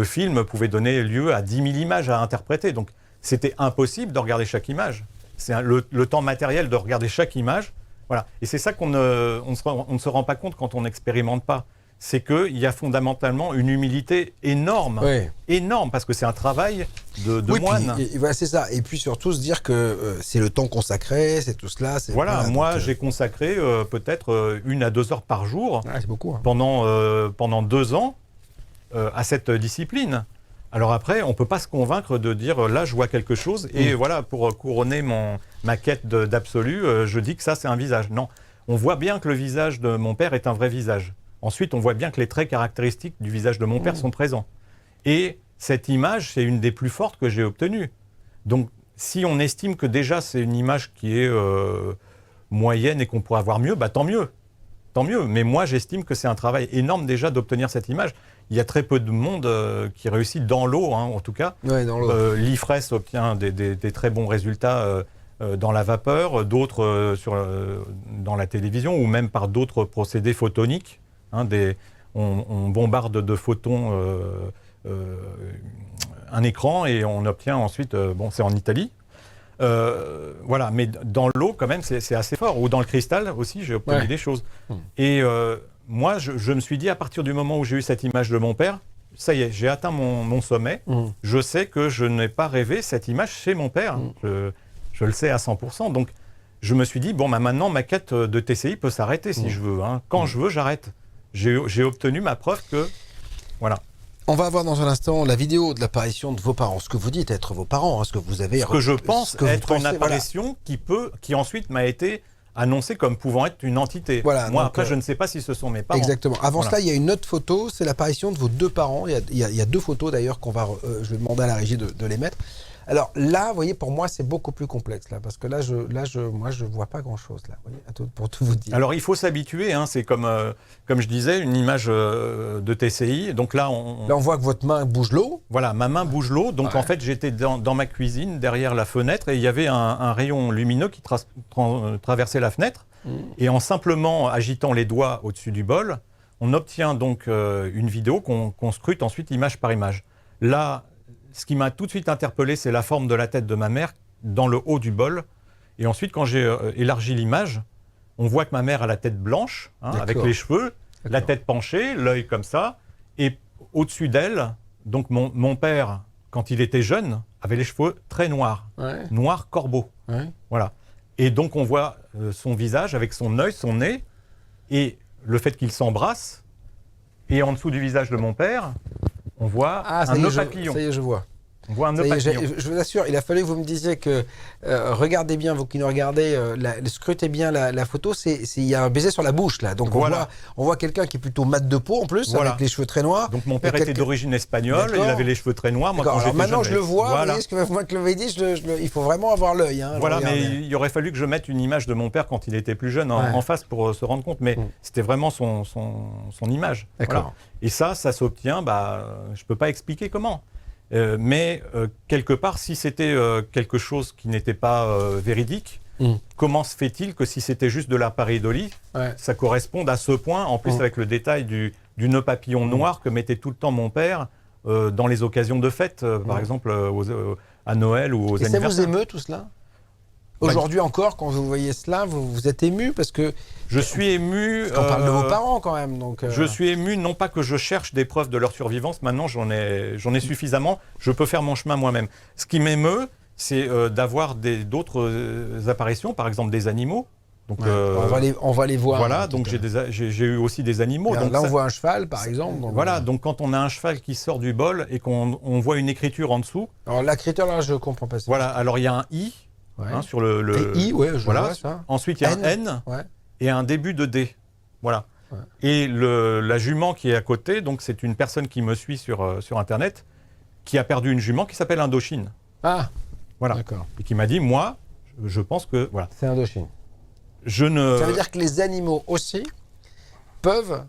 film pouvait donner lieu à 10 000 images à interpréter. Donc, c'était impossible de regarder chaque image. C'est le temps matériel de regarder chaque image. Voilà. Et c'est ça qu'on ne se rend pas compte quand on n'expérimente pas. C'est qu'il y a fondamentalement une humilité énorme. Oui. Énorme, parce que c'est un travail de moine. Puis, voilà, c'est ça. Et puis surtout se dire que c'est le temps consacré, c'est tout cela. Voilà, moi j'ai consacré peut-être 1 à 2 heures par jour c'est beaucoup, hein. pendant 2 ans à cette discipline. Alors après, on ne peut pas se convaincre de dire là je vois quelque chose et voilà, pour couronner ma quête d'absolu, je dis que ça c'est un visage. Non, on voit bien que le visage de mon père est un vrai visage. Ensuite, on voit bien que les traits caractéristiques du visage de mon père sont présents. Et cette image, c'est une des plus fortes que j'ai obtenues. Donc, si on estime que déjà c'est une image qui est moyenne et qu'on pourrait avoir mieux, bah tant mieux. Tant mieux. Mais moi, j'estime que c'est un travail énorme déjà d'obtenir cette image. Il y a très peu de monde qui réussit dans l'eau, hein, en tout cas. Ouais, dans l'eau. L'IFRES obtient des très bons résultats dans la vapeur, d'autres dans la télévision ou même par d'autres procédés photoniques. Hein, on bombarde de photons un écran et on obtient ensuite, c'est en Italie. Voilà, mais dans l'eau quand même c'est assez fort. Ou dans le cristal aussi, j'ai obtenu des choses. Et moi, je me suis dit, à partir du moment où j'ai eu cette image de mon père, ça y est, j'ai atteint mon sommet. Je sais que je n'ai pas rêvé cette image chez mon père. Je le sais à 100%. Donc, je me suis dit, maintenant, ma quête de TCI peut s'arrêter si je veux. Hein. Quand je veux, j'arrête. J'ai obtenu ma preuve que... Voilà. On va voir dans un instant la vidéo de l'apparition de vos parents. Ce que vous dites être vos parents, hein, ce que vous avez... Ce que je pense être une apparition qui ensuite m'a été annoncée comme pouvant être une entité. Voilà, moi, donc, après, je ne sais pas si ce sont mes parents. Exactement. Avant cela, il y a une autre photo, c'est l'apparition de vos 2 parents. Il y a 2 photos d'ailleurs je vais demander à la régie de les mettre. Alors là, vous voyez, pour moi, c'est beaucoup plus complexe, là, parce que moi, je vois pas grand-chose, là, vous voyez, pour tout vous dire. Alors, il faut s'habituer, hein, c'est comme je disais, une image de TCI. Donc là, on voit que votre main bouge l'eau. Voilà, ma main bouge l'eau. Donc, en fait, j'étais dans ma cuisine, derrière la fenêtre, et il y avait un rayon lumineux qui traversait la fenêtre. Et en simplement agitant les doigts au-dessus du bol, on obtient donc une vidéo qu'on scrute ensuite image par image. Là, ce qui m'a tout de suite interpellé, c'est la forme de la tête de ma mère dans le haut du bol. Et ensuite, quand j'ai élargi l'image, on voit que ma mère a la tête blanche, hein, avec les cheveux, la tête penchée, l'œil comme ça. Et au-dessus d'elle, donc mon père, quand il était jeune, avait les cheveux très noirs, noirs corbeau. Voilà. Et donc, on voit son visage avec son œil, son nez, et le fait qu'il s'embrasse. Et en dessous du visage de mon père, on voit un nœud papillon. Ça y est, je vois. On voit un nœud papillon. Je vous assure, il a fallu que vous me disiez que regardez bien, vous qui nous regardez, scrutez bien la photo, il y a un baiser sur la bouche là. Donc voilà. on voit quelqu'un qui est plutôt mat de peau en plus, avec les cheveux très noirs. Donc mon père était d'origine espagnole, il avait les cheveux très noirs. Moi, quand maintenant je le vois, vous voyez ce que vous m'avez dit, il faut vraiment avoir l'œil. Hein, voilà, mais il aurait fallu que je mette une image de mon père quand il était plus jeune en face pour se rendre compte, mais c'était vraiment son image. Voilà. Et ça s'obtient, je ne peux pas expliquer comment. Mais quelque part, si c'était quelque chose qui n'était pas véridique, comment se fait-il que si c'était juste de la pareidolie, ça corresponde à ce point, en plus avec le détail du nœud papillon noir que mettait tout le temps mon père dans les occasions de fête, par exemple à Noël ou aux anniversaires. Et ça vous émeut tout cela ? Aujourd'hui encore, quand vous voyez cela, vous êtes ému parce que... Je suis ému... Parce qu'on parle de vos parents quand même. Donc Je suis ému, non pas que je cherche des preuves de leur survivance, maintenant j'en ai suffisamment, je peux faire mon chemin moi-même. Ce qui m'émeut, c'est d'avoir d'autres apparitions, par exemple des animaux. Donc, on va les voir. Voilà, donc j'ai eu aussi des animaux. Donc là, on voit un cheval, par exemple. Donc voilà, donc quand on a un cheval qui sort du bol et qu'on voit une écriture en dessous... Alors l'écriture, là, je comprends pas ça. Voilà, alors il y a un « i ». Hein, sur le I, je vois ça. Ensuite, il y a un N et un début de D. Voilà. Et la jument qui est à côté, donc c'est une personne qui me suit sur Internet, qui a perdu une jument qui s'appelle Indochine. Ah, voilà. D'accord. Et qui m'a dit, moi, je pense que... Voilà. C'est Indochine. Ça veut dire que les animaux aussi peuvent...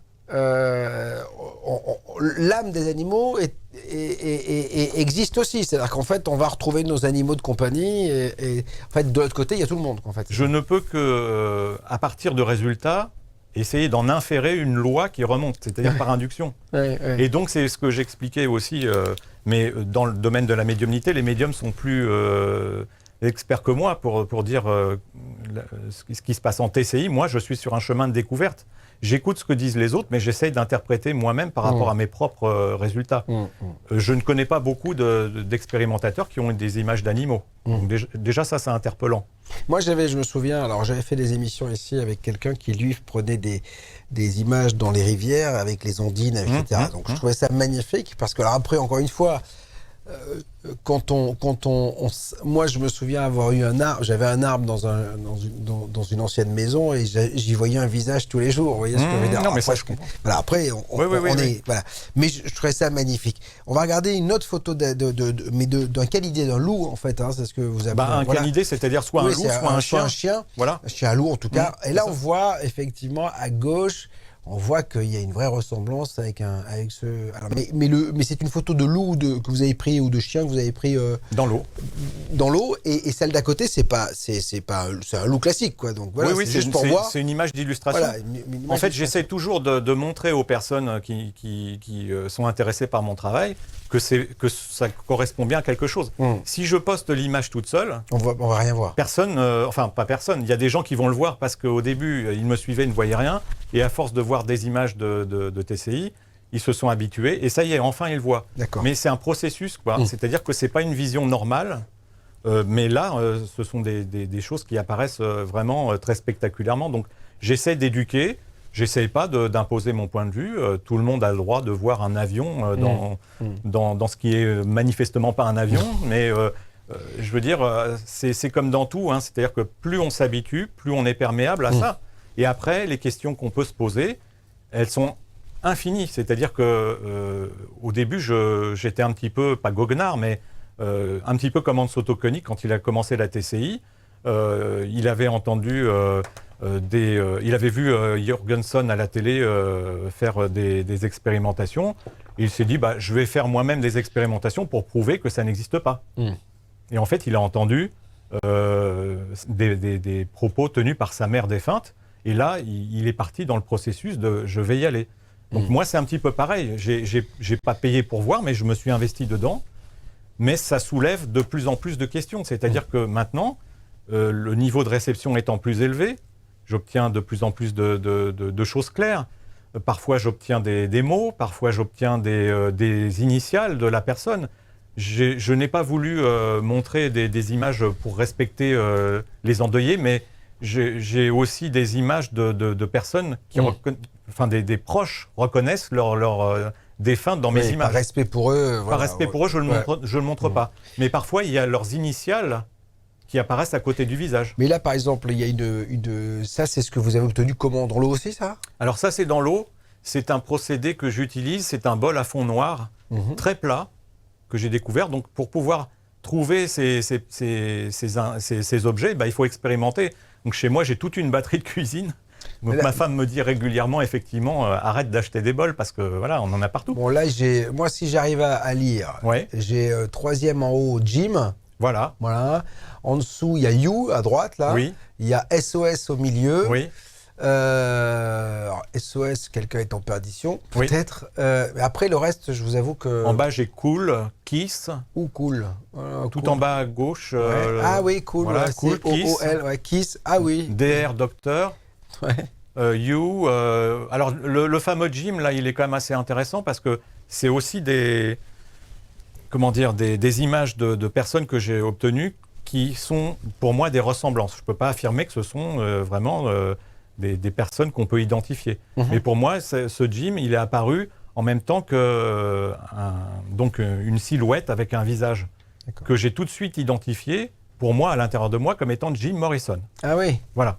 l'âme des animaux existe aussi. C'est-à-dire qu'en fait, on va retrouver nos animaux de compagnie et en fait, de l'autre côté, il y a tout le monde. En fait. Je ne peux que, à partir de résultats, essayer d'en inférer une loi qui remonte, c'est-à-dire par induction. Et donc, c'est ce que j'expliquais aussi, mais dans le domaine de la médiumnité, les médiums sont plus experts que moi pour dire ce qui se passe en TCI. Moi, je suis sur un chemin de découverte. J'écoute ce que disent les autres, mais j'essaye d'interpréter moi-même par rapport à mes propres résultats. Je ne connais pas beaucoup d'expérimentateurs qui ont des images d'animaux. Donc déjà, ça, c'est interpellant. Moi, je me souviens, alors j'avais fait des émissions ici avec quelqu'un qui, lui, prenait des images dans les rivières avec les ondines, etc. Donc je trouvais ça magnifique parce que, alors après, encore une fois, moi, je me souviens avoir eu un arbre. J'avais un arbre dans une ancienne maison et j'y voyais un visage tous les jours. Vous voyez ce que je veux dire? Non, mais ça, je comprends. Voilà, après, voilà. Mais je trouvais ça magnifique. On va regarder une autre photo d'un canidé, d'un loup, en fait. Hein, c'est ce que vous avez. Un canidé, c'est-à-dire soit un loup, soit un chien. Un chien. Voilà. Un chien, un loup, en tout cas. Et là, on voit effectivement à gauche. On voit qu'il y a une vraie ressemblance avec ce. Alors, mais c'est une photo de loup que vous avez pris ou de chien que vous avez pris dans l'eau. Dans l'eau, et celle d'à côté, c'est un loup classique, quoi. Donc voilà, oui, c'est juste pour voir. C'est une image d'illustration. Voilà, en fait, j'essaie toujours de montrer aux personnes qui sont intéressées par mon travail que ça correspond bien à quelque chose. Si je poste l'image toute seule, on va rien voir. Personne, pas personne. Il y a des gens qui vont le voir parce qu'au début, ils me suivaient, ils ne voyaient rien, et à force de voir des images de TCI, ils se sont habitués, et ça y est, enfin ils le voient. Mais c'est un processus, quoi. C'est-à-dire que c'est pas une vision normale, mais là, ce sont des choses qui apparaissent vraiment très spectaculairement. Donc j'essaie d'éduquer, j'essaie pas d'imposer mon point de vue. Tout le monde a le droit de voir un avion dans ce qui est manifestement pas un avion, mais je veux dire, c'est comme dans tout, hein, c'est-à-dire que plus on s'habitue, plus on est perméable à ça. Et après, les questions qu'on peut se poser, elles sont infinies. C'est-à-dire que au début, j'étais un petit peu, pas goguenard, mais un petit peu comme Hans Otto Koenig quand il a commencé la TCI. Il avait entendu il avait vu Jorgensen à la télé faire des expérimentations. Et il s'est dit, je vais faire moi-même des expérimentations pour prouver que ça n'existe pas. Et en fait, il a entendu des propos tenus par sa mère défunte. Et là, il est parti dans le processus de « je vais y aller ». Donc moi, c'est un petit peu pareil. J'ai pas payé pour voir, mais je me suis investi dedans. Mais ça soulève de plus en plus de questions. C'est-à-dire que maintenant, le niveau de réception étant plus élevé, j'obtiens de plus en plus de choses claires. Parfois, j'obtiens des mots, parfois, j'obtiens des initiales de la personne. Je n'ai pas voulu montrer des images pour respecter les endeuillés, mais j'ai aussi des images de personnes qui des proches reconnaissent leur défunts dans mes images. Par respect pour eux. Par respect pour eux, je ne le montre pas. Mais parfois, il y a leurs initiales qui apparaissent à côté du visage. Mais là, par exemple, il y a ça, c'est ce que vous avez obtenu comment? Dans l'eau aussi, ça? Alors ça, c'est dans l'eau. C'est un procédé que j'utilise. C'est un bol à fond noir, très plat, que j'ai découvert. Donc, pour pouvoir trouver ces objets, il faut expérimenter. Donc, chez moi, j'ai toute une batterie de cuisine. Donc, ma femme me dit régulièrement, effectivement, arrête d'acheter des bols parce que voilà, on en a partout. Bon, là, moi, si j'arrive à lire, j'ai 3e en haut, Jim. Voilà. En dessous, il y a You à droite, là. Oui. Il y a SOS au milieu. Oui. Alors, SOS, quelqu'un est en perdition, peut-être. Après, le reste, je vous avoue que... En bas, j'ai Cool, Kiss. Ou Cool. Tout cool. En bas à gauche. Ah oui, Cool. Voilà, Cool, Kiss. Kiss. Ah oui. DR, Docteur. You. Alors, le fameux Jim, là, il est quand même assez intéressant parce que c'est aussi des images de personnes que j'ai obtenues qui sont, pour moi, des ressemblances. Je ne peux pas affirmer que ce sont vraiment des personnes qu'on peut identifier. Mais pour moi, ce Jim, il est apparu en même temps que une silhouette avec un visage que j'ai tout de suite identifié, pour moi, à l'intérieur de moi, comme étant Jim Morrison. Ah oui. Voilà.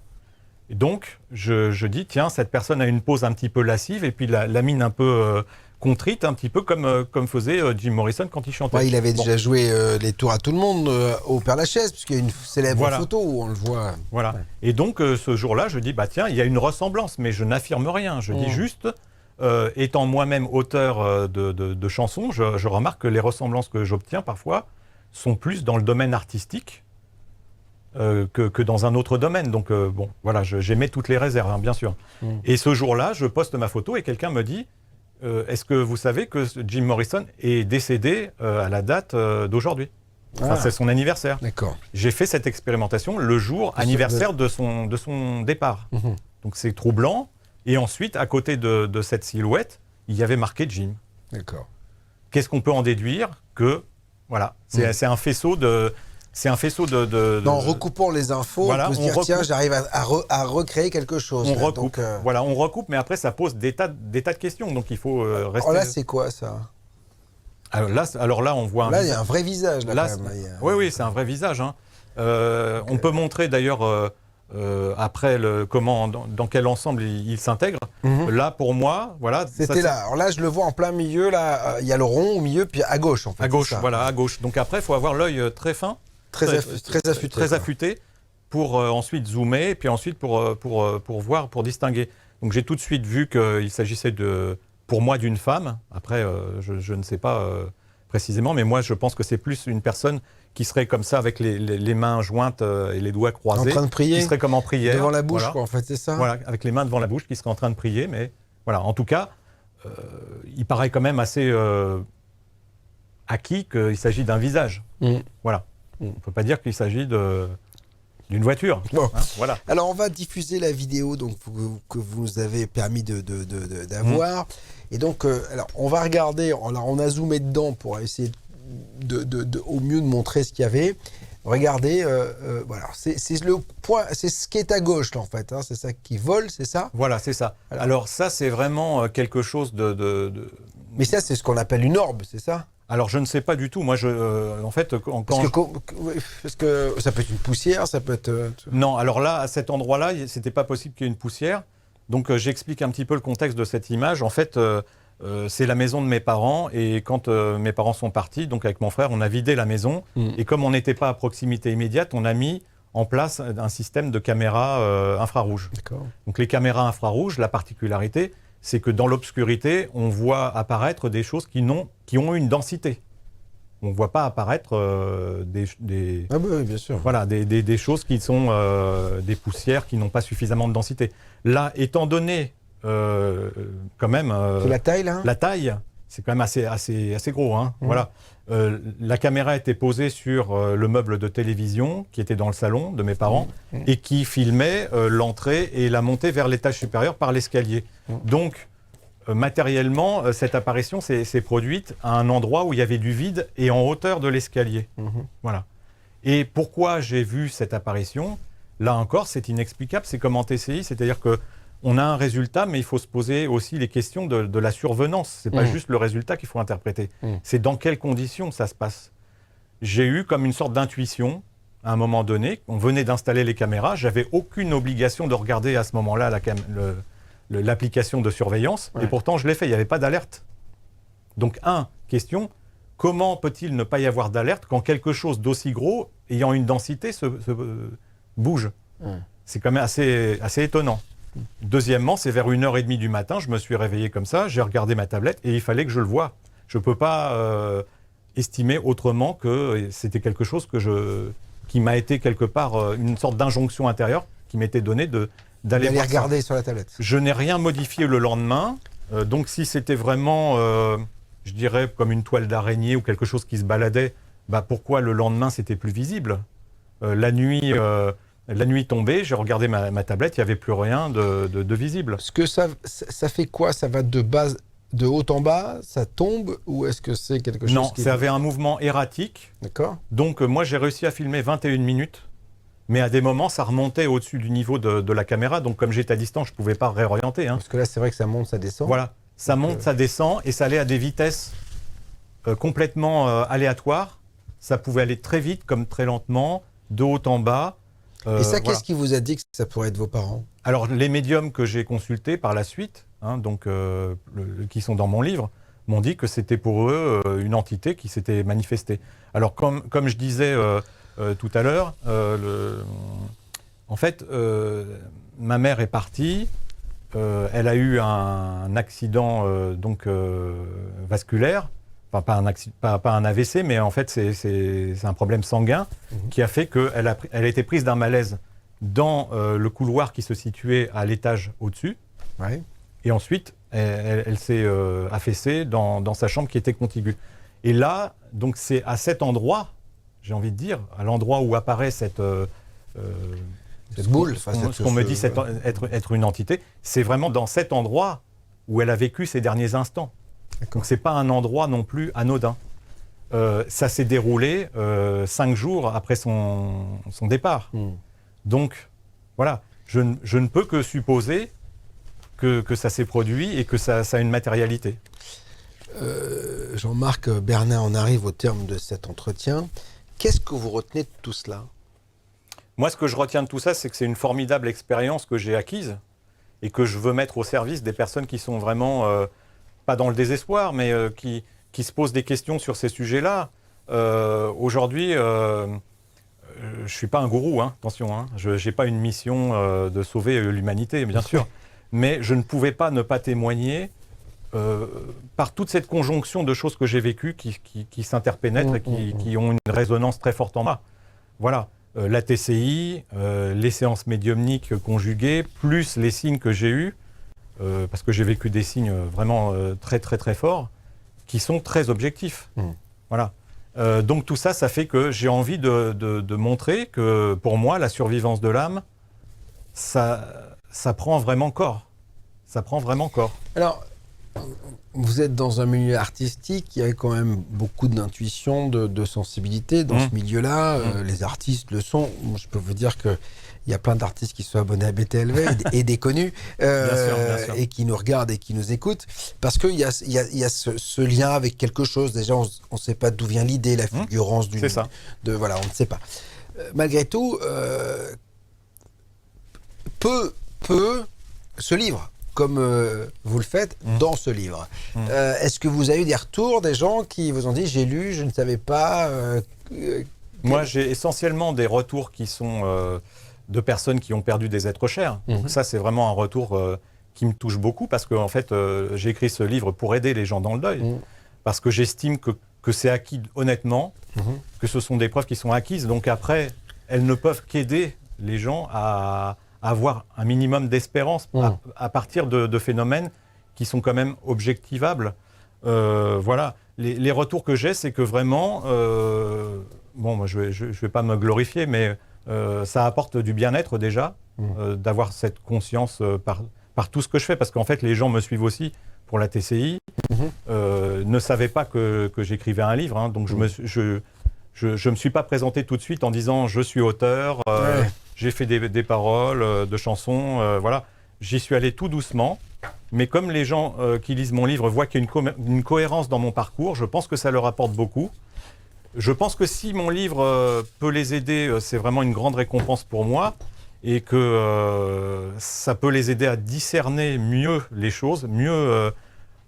Et donc, je dis, tiens, cette personne a une pose un petit peu lascive et puis la mine un peu contrite, un petit peu comme faisait Jim Morrison quand il chantait. Il avait déjà joué les tours à tout le monde au Père-Lachaise, puisqu'il y a une célèbre photo où on le voit. Voilà. Ouais. Et donc, ce jour-là, je dis, tiens, il y a une ressemblance, mais je n'affirme rien. Je dis juste, étant moi-même auteur de chansons, je remarque que les ressemblances que j'obtiens parfois sont plus dans le domaine artistique. que dans un autre domaine. Donc bon, voilà, j'émets toutes les réserves, hein, bien sûr. Et ce jour-là, je poste ma photo et quelqu'un me dit est-ce que vous savez que Jim Morrison est décédé à la date d'aujourd'hui ? Enfin, c'est son anniversaire. D'accord. J'ai fait cette expérimentation le jour anniversaire de son départ. Donc c'est troublant. Et ensuite, à côté de cette silhouette, il y avait marqué Jim. D'accord. Qu'est-ce qu'on peut en déduire ? Que, voilà, c'est un faisceau de... En recoupant les infos, voilà, on peut se dire, tiens, j'arrive à recréer quelque chose. On là. recoupe, Donc, voilà, on recoupe, mais après, ça pose des tas de questions. Donc il faut rester... Oh là, c'est quoi ça ? Alors là, on voit un Là, il y visage. a un vrai visage. Là, quand même. Oui, c'est un vrai visage. Hein. On peut montrer d'ailleurs après dans quel ensemble il s'intègre. Là, pour moi, voilà. C'était là. Alors là, je le vois en plein milieu. Là, il y a le rond au milieu, puis à gauche, en fait. À gauche, voilà, à gauche. Donc après, il faut avoir l'œil très fin, très affûté. Très affûté pour ensuite zoomer, et puis ensuite pour voir, pour distinguer. Donc j'ai tout de suite vu qu'il s'agissait pour moi d'une femme. Après, je ne sais pas précisément, mais moi je pense que c'est plus une personne qui serait comme ça avec les mains jointes et les doigts croisés. En train de prier. Qui serait comme en prière. Devant la bouche, voilà. quoi, en fait, c'est ça. Voilà, avec les mains devant la bouche, qui serait en train de prier. Mais voilà, en tout cas, il paraît quand même assez acquis qu'il s'agit d'un visage. Voilà. On ne peut pas dire qu'il s'agit d'une voiture. Bon. Hein, voilà. Alors, on va diffuser la vidéo donc, que vous nous avez permis d'avoir. Et donc, alors, on va regarder. On a zoomé dedans pour essayer au mieux de montrer ce qu'il y avait. Regardez, voilà, c'est le point, c'est ce qui est à gauche là en fait. Hein, c'est ça qui vole, c'est ça ? Voilà, c'est ça. Alors ça, c'est vraiment quelque chose Mais ça, c'est ce qu'on appelle une orbe, c'est ça ? Alors je ne sais pas du tout. Moi, en fait, parce que ça peut être une poussière, ça peut être. Non, alors là, à cet endroit-là, c'était pas possible qu'il y ait une poussière. Donc j'explique un petit peu le contexte de cette image. En fait, c'est la maison de mes parents, et quand mes parents sont partis, donc avec mon frère, on a vidé la maison. Et comme on n'était pas à proximité immédiate, on a mis en place un système de caméras infrarouges. D'accord. Donc les caméras infrarouges, la particularité, c'est que dans l'obscurité, on voit apparaître des choses qui ont une densité. On ne voit pas apparaître Ah bah oui, bien sûr. Voilà, des choses qui sont des poussières qui n'ont pas suffisamment de densité. Là, étant donné quand même... c'est la taille, là ? La taille, c'est quand même assez gros. Hein, voilà. La caméra était posée sur le meuble de télévision qui était dans le salon de mes parents et qui filmait l'entrée et la montée vers l'étage supérieur par l'escalier. Donc, matériellement, cette apparition s'est produite à un endroit où il y avait du vide et en hauteur de l'escalier. Voilà. Et pourquoi j'ai vu cette apparition ? Là encore, c'est inexplicable, c'est comme en TCI, c'est-à-dire qu'on a un résultat, mais il faut se poser aussi les questions de la survenance. Ce n'est pas juste le résultat qu'il faut interpréter. C'est dans quelles conditions ça se passe. J'ai eu comme une sorte d'intuition, à un moment donné, on venait d'installer les caméras, j'avais aucune obligation de regarder à ce moment-là l'application de surveillance, et pourtant je l'ai fait, il n'y avait pas d'alerte. Donc, question, comment peut-il ne pas y avoir d'alerte quand quelque chose d'aussi gros, ayant une densité, se bouge ? C'est quand même assez étonnant. Deuxièmement, c'est vers 1h30 du matin, je me suis réveillé comme ça, j'ai regardé ma tablette et il fallait que je le voie. Je ne peux pas estimer autrement que c'était quelque chose qui m'a été quelque part une sorte d'injonction intérieure qui m'était donnée d'aller regarder sur la tablette. Je n'ai rien modifié le lendemain, donc si c'était vraiment, je dirais, comme une toile d'araignée ou quelque chose qui se baladait, pourquoi le lendemain c'était plus visible ? La nuit tombée, j'ai regardé ma tablette, il n'y avait plus rien de visible. Est-ce que ça fait quoi ? Ça va de haut en bas, ça tombe, ou est-ce que c'est quelque chose Non, ça avait un mouvement erratique. D'accord. Donc moi j'ai réussi à filmer 21 minutes, mais à des moments ça remontait au-dessus du niveau de la caméra, donc comme j'étais à distance, je ne pouvais pas réorienter. Hein. Parce que là c'est vrai que ça monte, ça descend. Voilà, ça monte, ça descend, et ça allait à des vitesses complètement aléatoires. Ça pouvait aller très vite comme très lentement, de haut en bas. Et ça, qu'est-ce qui vous a dit que ça pourrait être vos parents ? Alors, les médiums que j'ai consultés par la suite, qui sont dans mon livre, m'ont dit que c'était pour eux une entité qui s'était manifestée. Alors, comme je disais tout à l'heure, en fait, ma mère est partie, elle a eu un accident vasculaire, pas un AVC, mais en fait, c'est un problème sanguin qui a fait qu'elle a été prise d'un malaise dans le couloir qui se situait à l'étage au-dessus. Ouais. Et ensuite, elle s'est affaissée dans sa chambre qui était contiguë. Et là, donc c'est à cet endroit, j'ai envie de dire, à l'endroit où apparaît cette boule, ce qu'on me dit être une entité, c'est vraiment dans cet endroit où elle a vécu ses derniers instants. Donc c'est pas un endroit non plus anodin. Ça s'est déroulé 5 jours après son départ. Donc voilà, je ne peux que supposer que ça s'est produit et que ça a une matérialité. Jean-Marc Bernat, on arrive au terme de cet entretien. Qu'est-ce que vous retenez de tout cela ? Moi, ce que je retiens de tout ça, c'est que c'est une formidable expérience que j'ai acquise et que je veux mettre au service des personnes qui sont vraiment, pas dans le désespoir, mais qui se posent des questions sur ces sujets-là. Aujourd'hui, je ne suis pas un gourou, attention, je n'ai pas une mission de sauver l'humanité, bien sûr, mais je ne pouvais pas ne pas témoigner par toute cette conjonction de choses que j'ai vécues qui s'interpénètrent et qui ont une résonance très forte en moi. Voilà. La TCI, les séances médiumniques conjuguées, plus les signes que j'ai eus, parce que j'ai vécu des signes vraiment très très très forts, qui sont très objectifs. Voilà. Donc tout ça, ça fait que j'ai envie de montrer que pour moi, la survivance de l'âme, ça prend vraiment corps. Ça prend vraiment corps. Alors, vous êtes dans un milieu artistique, il y a quand même beaucoup d'intuition, de sensibilité dans ce milieu-là. Les artistes le sont. Moi, je peux vous dire qu'il y a plein d'artistes qui sont abonnés à BTLV et des connus, bien sûr. et qui nous regardent et qui nous écoutent, parce qu'il y a ce lien avec quelque chose. Déjà, on ne sait pas d'où vient l'idée, la fulgurance d'une... C'est ça. Voilà, on ne sait pas. Malgré tout, peu ce livre, comme vous le faites dans ce livre. Est-ce que vous avez eu des retours des gens qui vous ont dit « j'ai lu, je ne savais pas Moi, j'ai essentiellement des retours qui sont de personnes qui ont perdu des êtres chers. Donc ça, c'est vraiment un retour qui me touche beaucoup parce que en fait, j'ai écrit ce livre pour aider les gens dans le deuil. Parce que j'estime que c'est acquis honnêtement, que ce sont des preuves qui sont acquises. Donc après, elles ne peuvent qu'aider les gens à avoir un minimum d'espérance à partir de phénomènes qui sont quand même objectivables. Voilà. Les retours que j'ai, c'est que vraiment, moi, je vais pas me glorifier, mais ça apporte du bien-être déjà, d'avoir cette conscience par tout ce que je fais, parce qu'en fait, les gens me suivent aussi pour la TCI, ne savaient pas que j'écrivais un livre, donc je me suis pas présenté tout de suite en disant je suis auteur, j'ai fait des paroles, de chansons, voilà. J'y suis allé tout doucement, mais comme les gens qui lisent mon livre voient qu'il y a une cohérence dans mon parcours, je pense que ça leur apporte beaucoup. Je pense que si mon livre peut les aider, c'est vraiment une grande récompense pour moi, et que ça peut les aider à discerner mieux les choses, mieux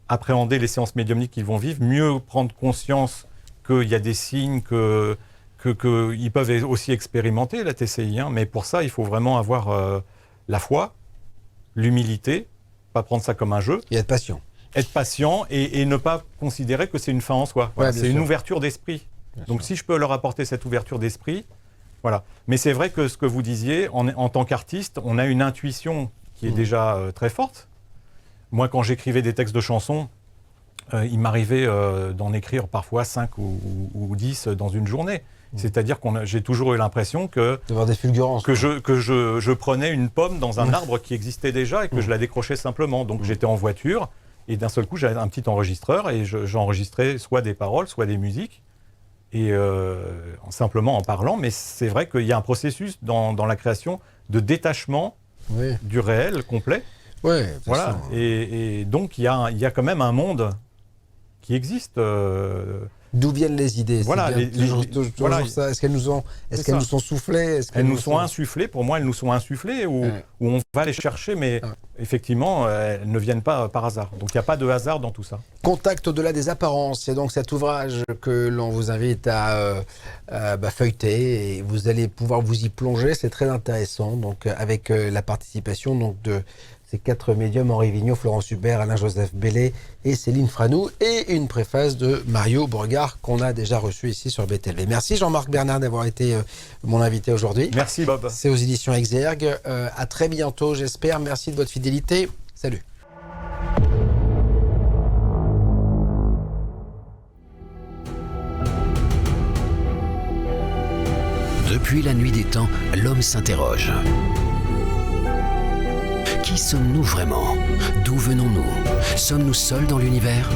appréhender les séances médiumniques qu'ils vont vivre, mieux prendre conscience qu'il y a des signes qu'ils peuvent aussi expérimenter, la TCI. Mais pour ça, il faut vraiment avoir la foi, l'humilité, pas prendre ça comme un jeu. Et être patient. Être patient et ne pas considérer que c'est une fin en soi. Voilà, c'est une ouverture d'esprit. Donc si je peux leur apporter cette ouverture d'esprit, voilà. Mais c'est vrai que ce que vous disiez, en tant qu'artiste, on a une intuition qui est déjà très forte. Moi, quand j'écrivais des textes de chansons, il m'arrivait d'en écrire parfois 5 ou 10 dans une journée. C'est-à-dire que j'ai toujours eu l'impression que des fulgurances, que je prenais une pomme dans un arbre qui existait déjà et que je la décrochais simplement. Donc j'étais en voiture et d'un seul coup, j'avais un petit enregistreur et j'enregistrais soit des paroles, soit des musiques. Et simplement en parlant, mais c'est vrai qu'il y a un processus dans la création de détachement du réel complet. Voilà. Et donc il y a quand même un monde qui existe. D'où viennent les idées? Voilà, voilà. Ça. Est-ce qu'elles nous sont soufflées? Elles nous sont insufflées. Pour moi, elles nous sont insufflées où on va les chercher, mais effectivement, elles ne viennent pas par hasard. Donc il n'y a pas de hasard dans tout ça. Contact au-delà des apparences, c'est donc cet ouvrage que l'on vous invite à feuilleter et vous allez pouvoir vous y plonger. C'est très intéressant, donc avec la participation donc de Ces 4 médiums, Henri Vigneault, Florence Hubert, Alain-Joseph Bellé et Céline Franou, et une préface de Mario Bourgard qu'on a déjà reçu ici sur BTLV. Merci Jean-Marc Bernard d'avoir été mon invité aujourd'hui. Merci Bob. C'est aux éditions Exergue. À très bientôt, j'espère. Merci de votre fidélité. Salut. Depuis la nuit des temps, l'homme s'interroge. Qui sommes-nous vraiment? D'où venons-nous? Sommes-nous seuls dans l'univers?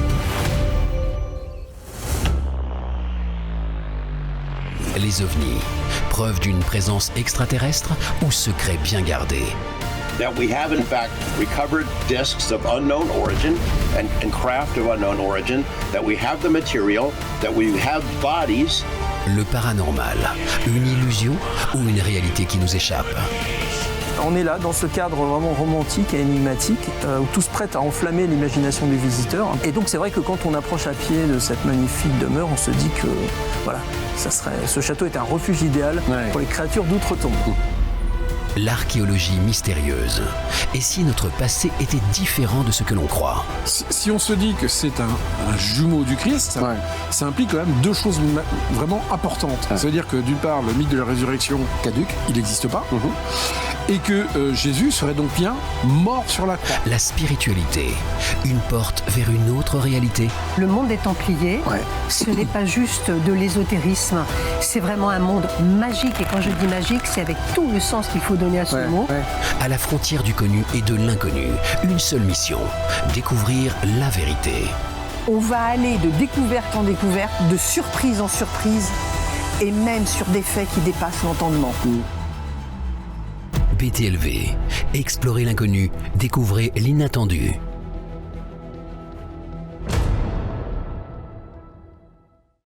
Les ovnis, preuve d'une présence extraterrestre ou secret bien gardé? That we have in fact recovered discs of unknown origin and craft of unknown origin, that we have the material, that we have bodies. Le paranormal, une illusion ou une réalité qui nous échappe? On est là dans ce cadre vraiment romantique et énigmatique où tout se prête à enflammer l'imagination des visiteurs. Et donc c'est vrai que quand on approche à pied de cette magnifique demeure, on se dit que voilà, ce château est un refuge idéal pour les créatures d'outre-tombe. L'archéologie mystérieuse. Et si notre passé était différent de ce que l'on croit? Si on se dit que c'est un jumeau du Christ, ça implique quand même 2 choses vraiment importantes. Ça veut dire que d'une part, le mythe de la résurrection caduque, il n'existe pas, et que Jésus serait donc bien mort sur la croix. La spiritualité, une porte vers une autre réalité. Le monde des Templiers, ce n'est pas juste de l'ésotérisme, c'est vraiment un monde magique. Et quand je dis magique, c'est avec tout le sens qu'il faut donner à ce mot. À la frontière du connu et de l'inconnu, une seule mission, découvrir la vérité. On va aller de découverte en découverte, de surprise en surprise, et même sur des faits qui dépassent l'entendement. BTLV, explorez l'inconnu, découvrez l'inattendu.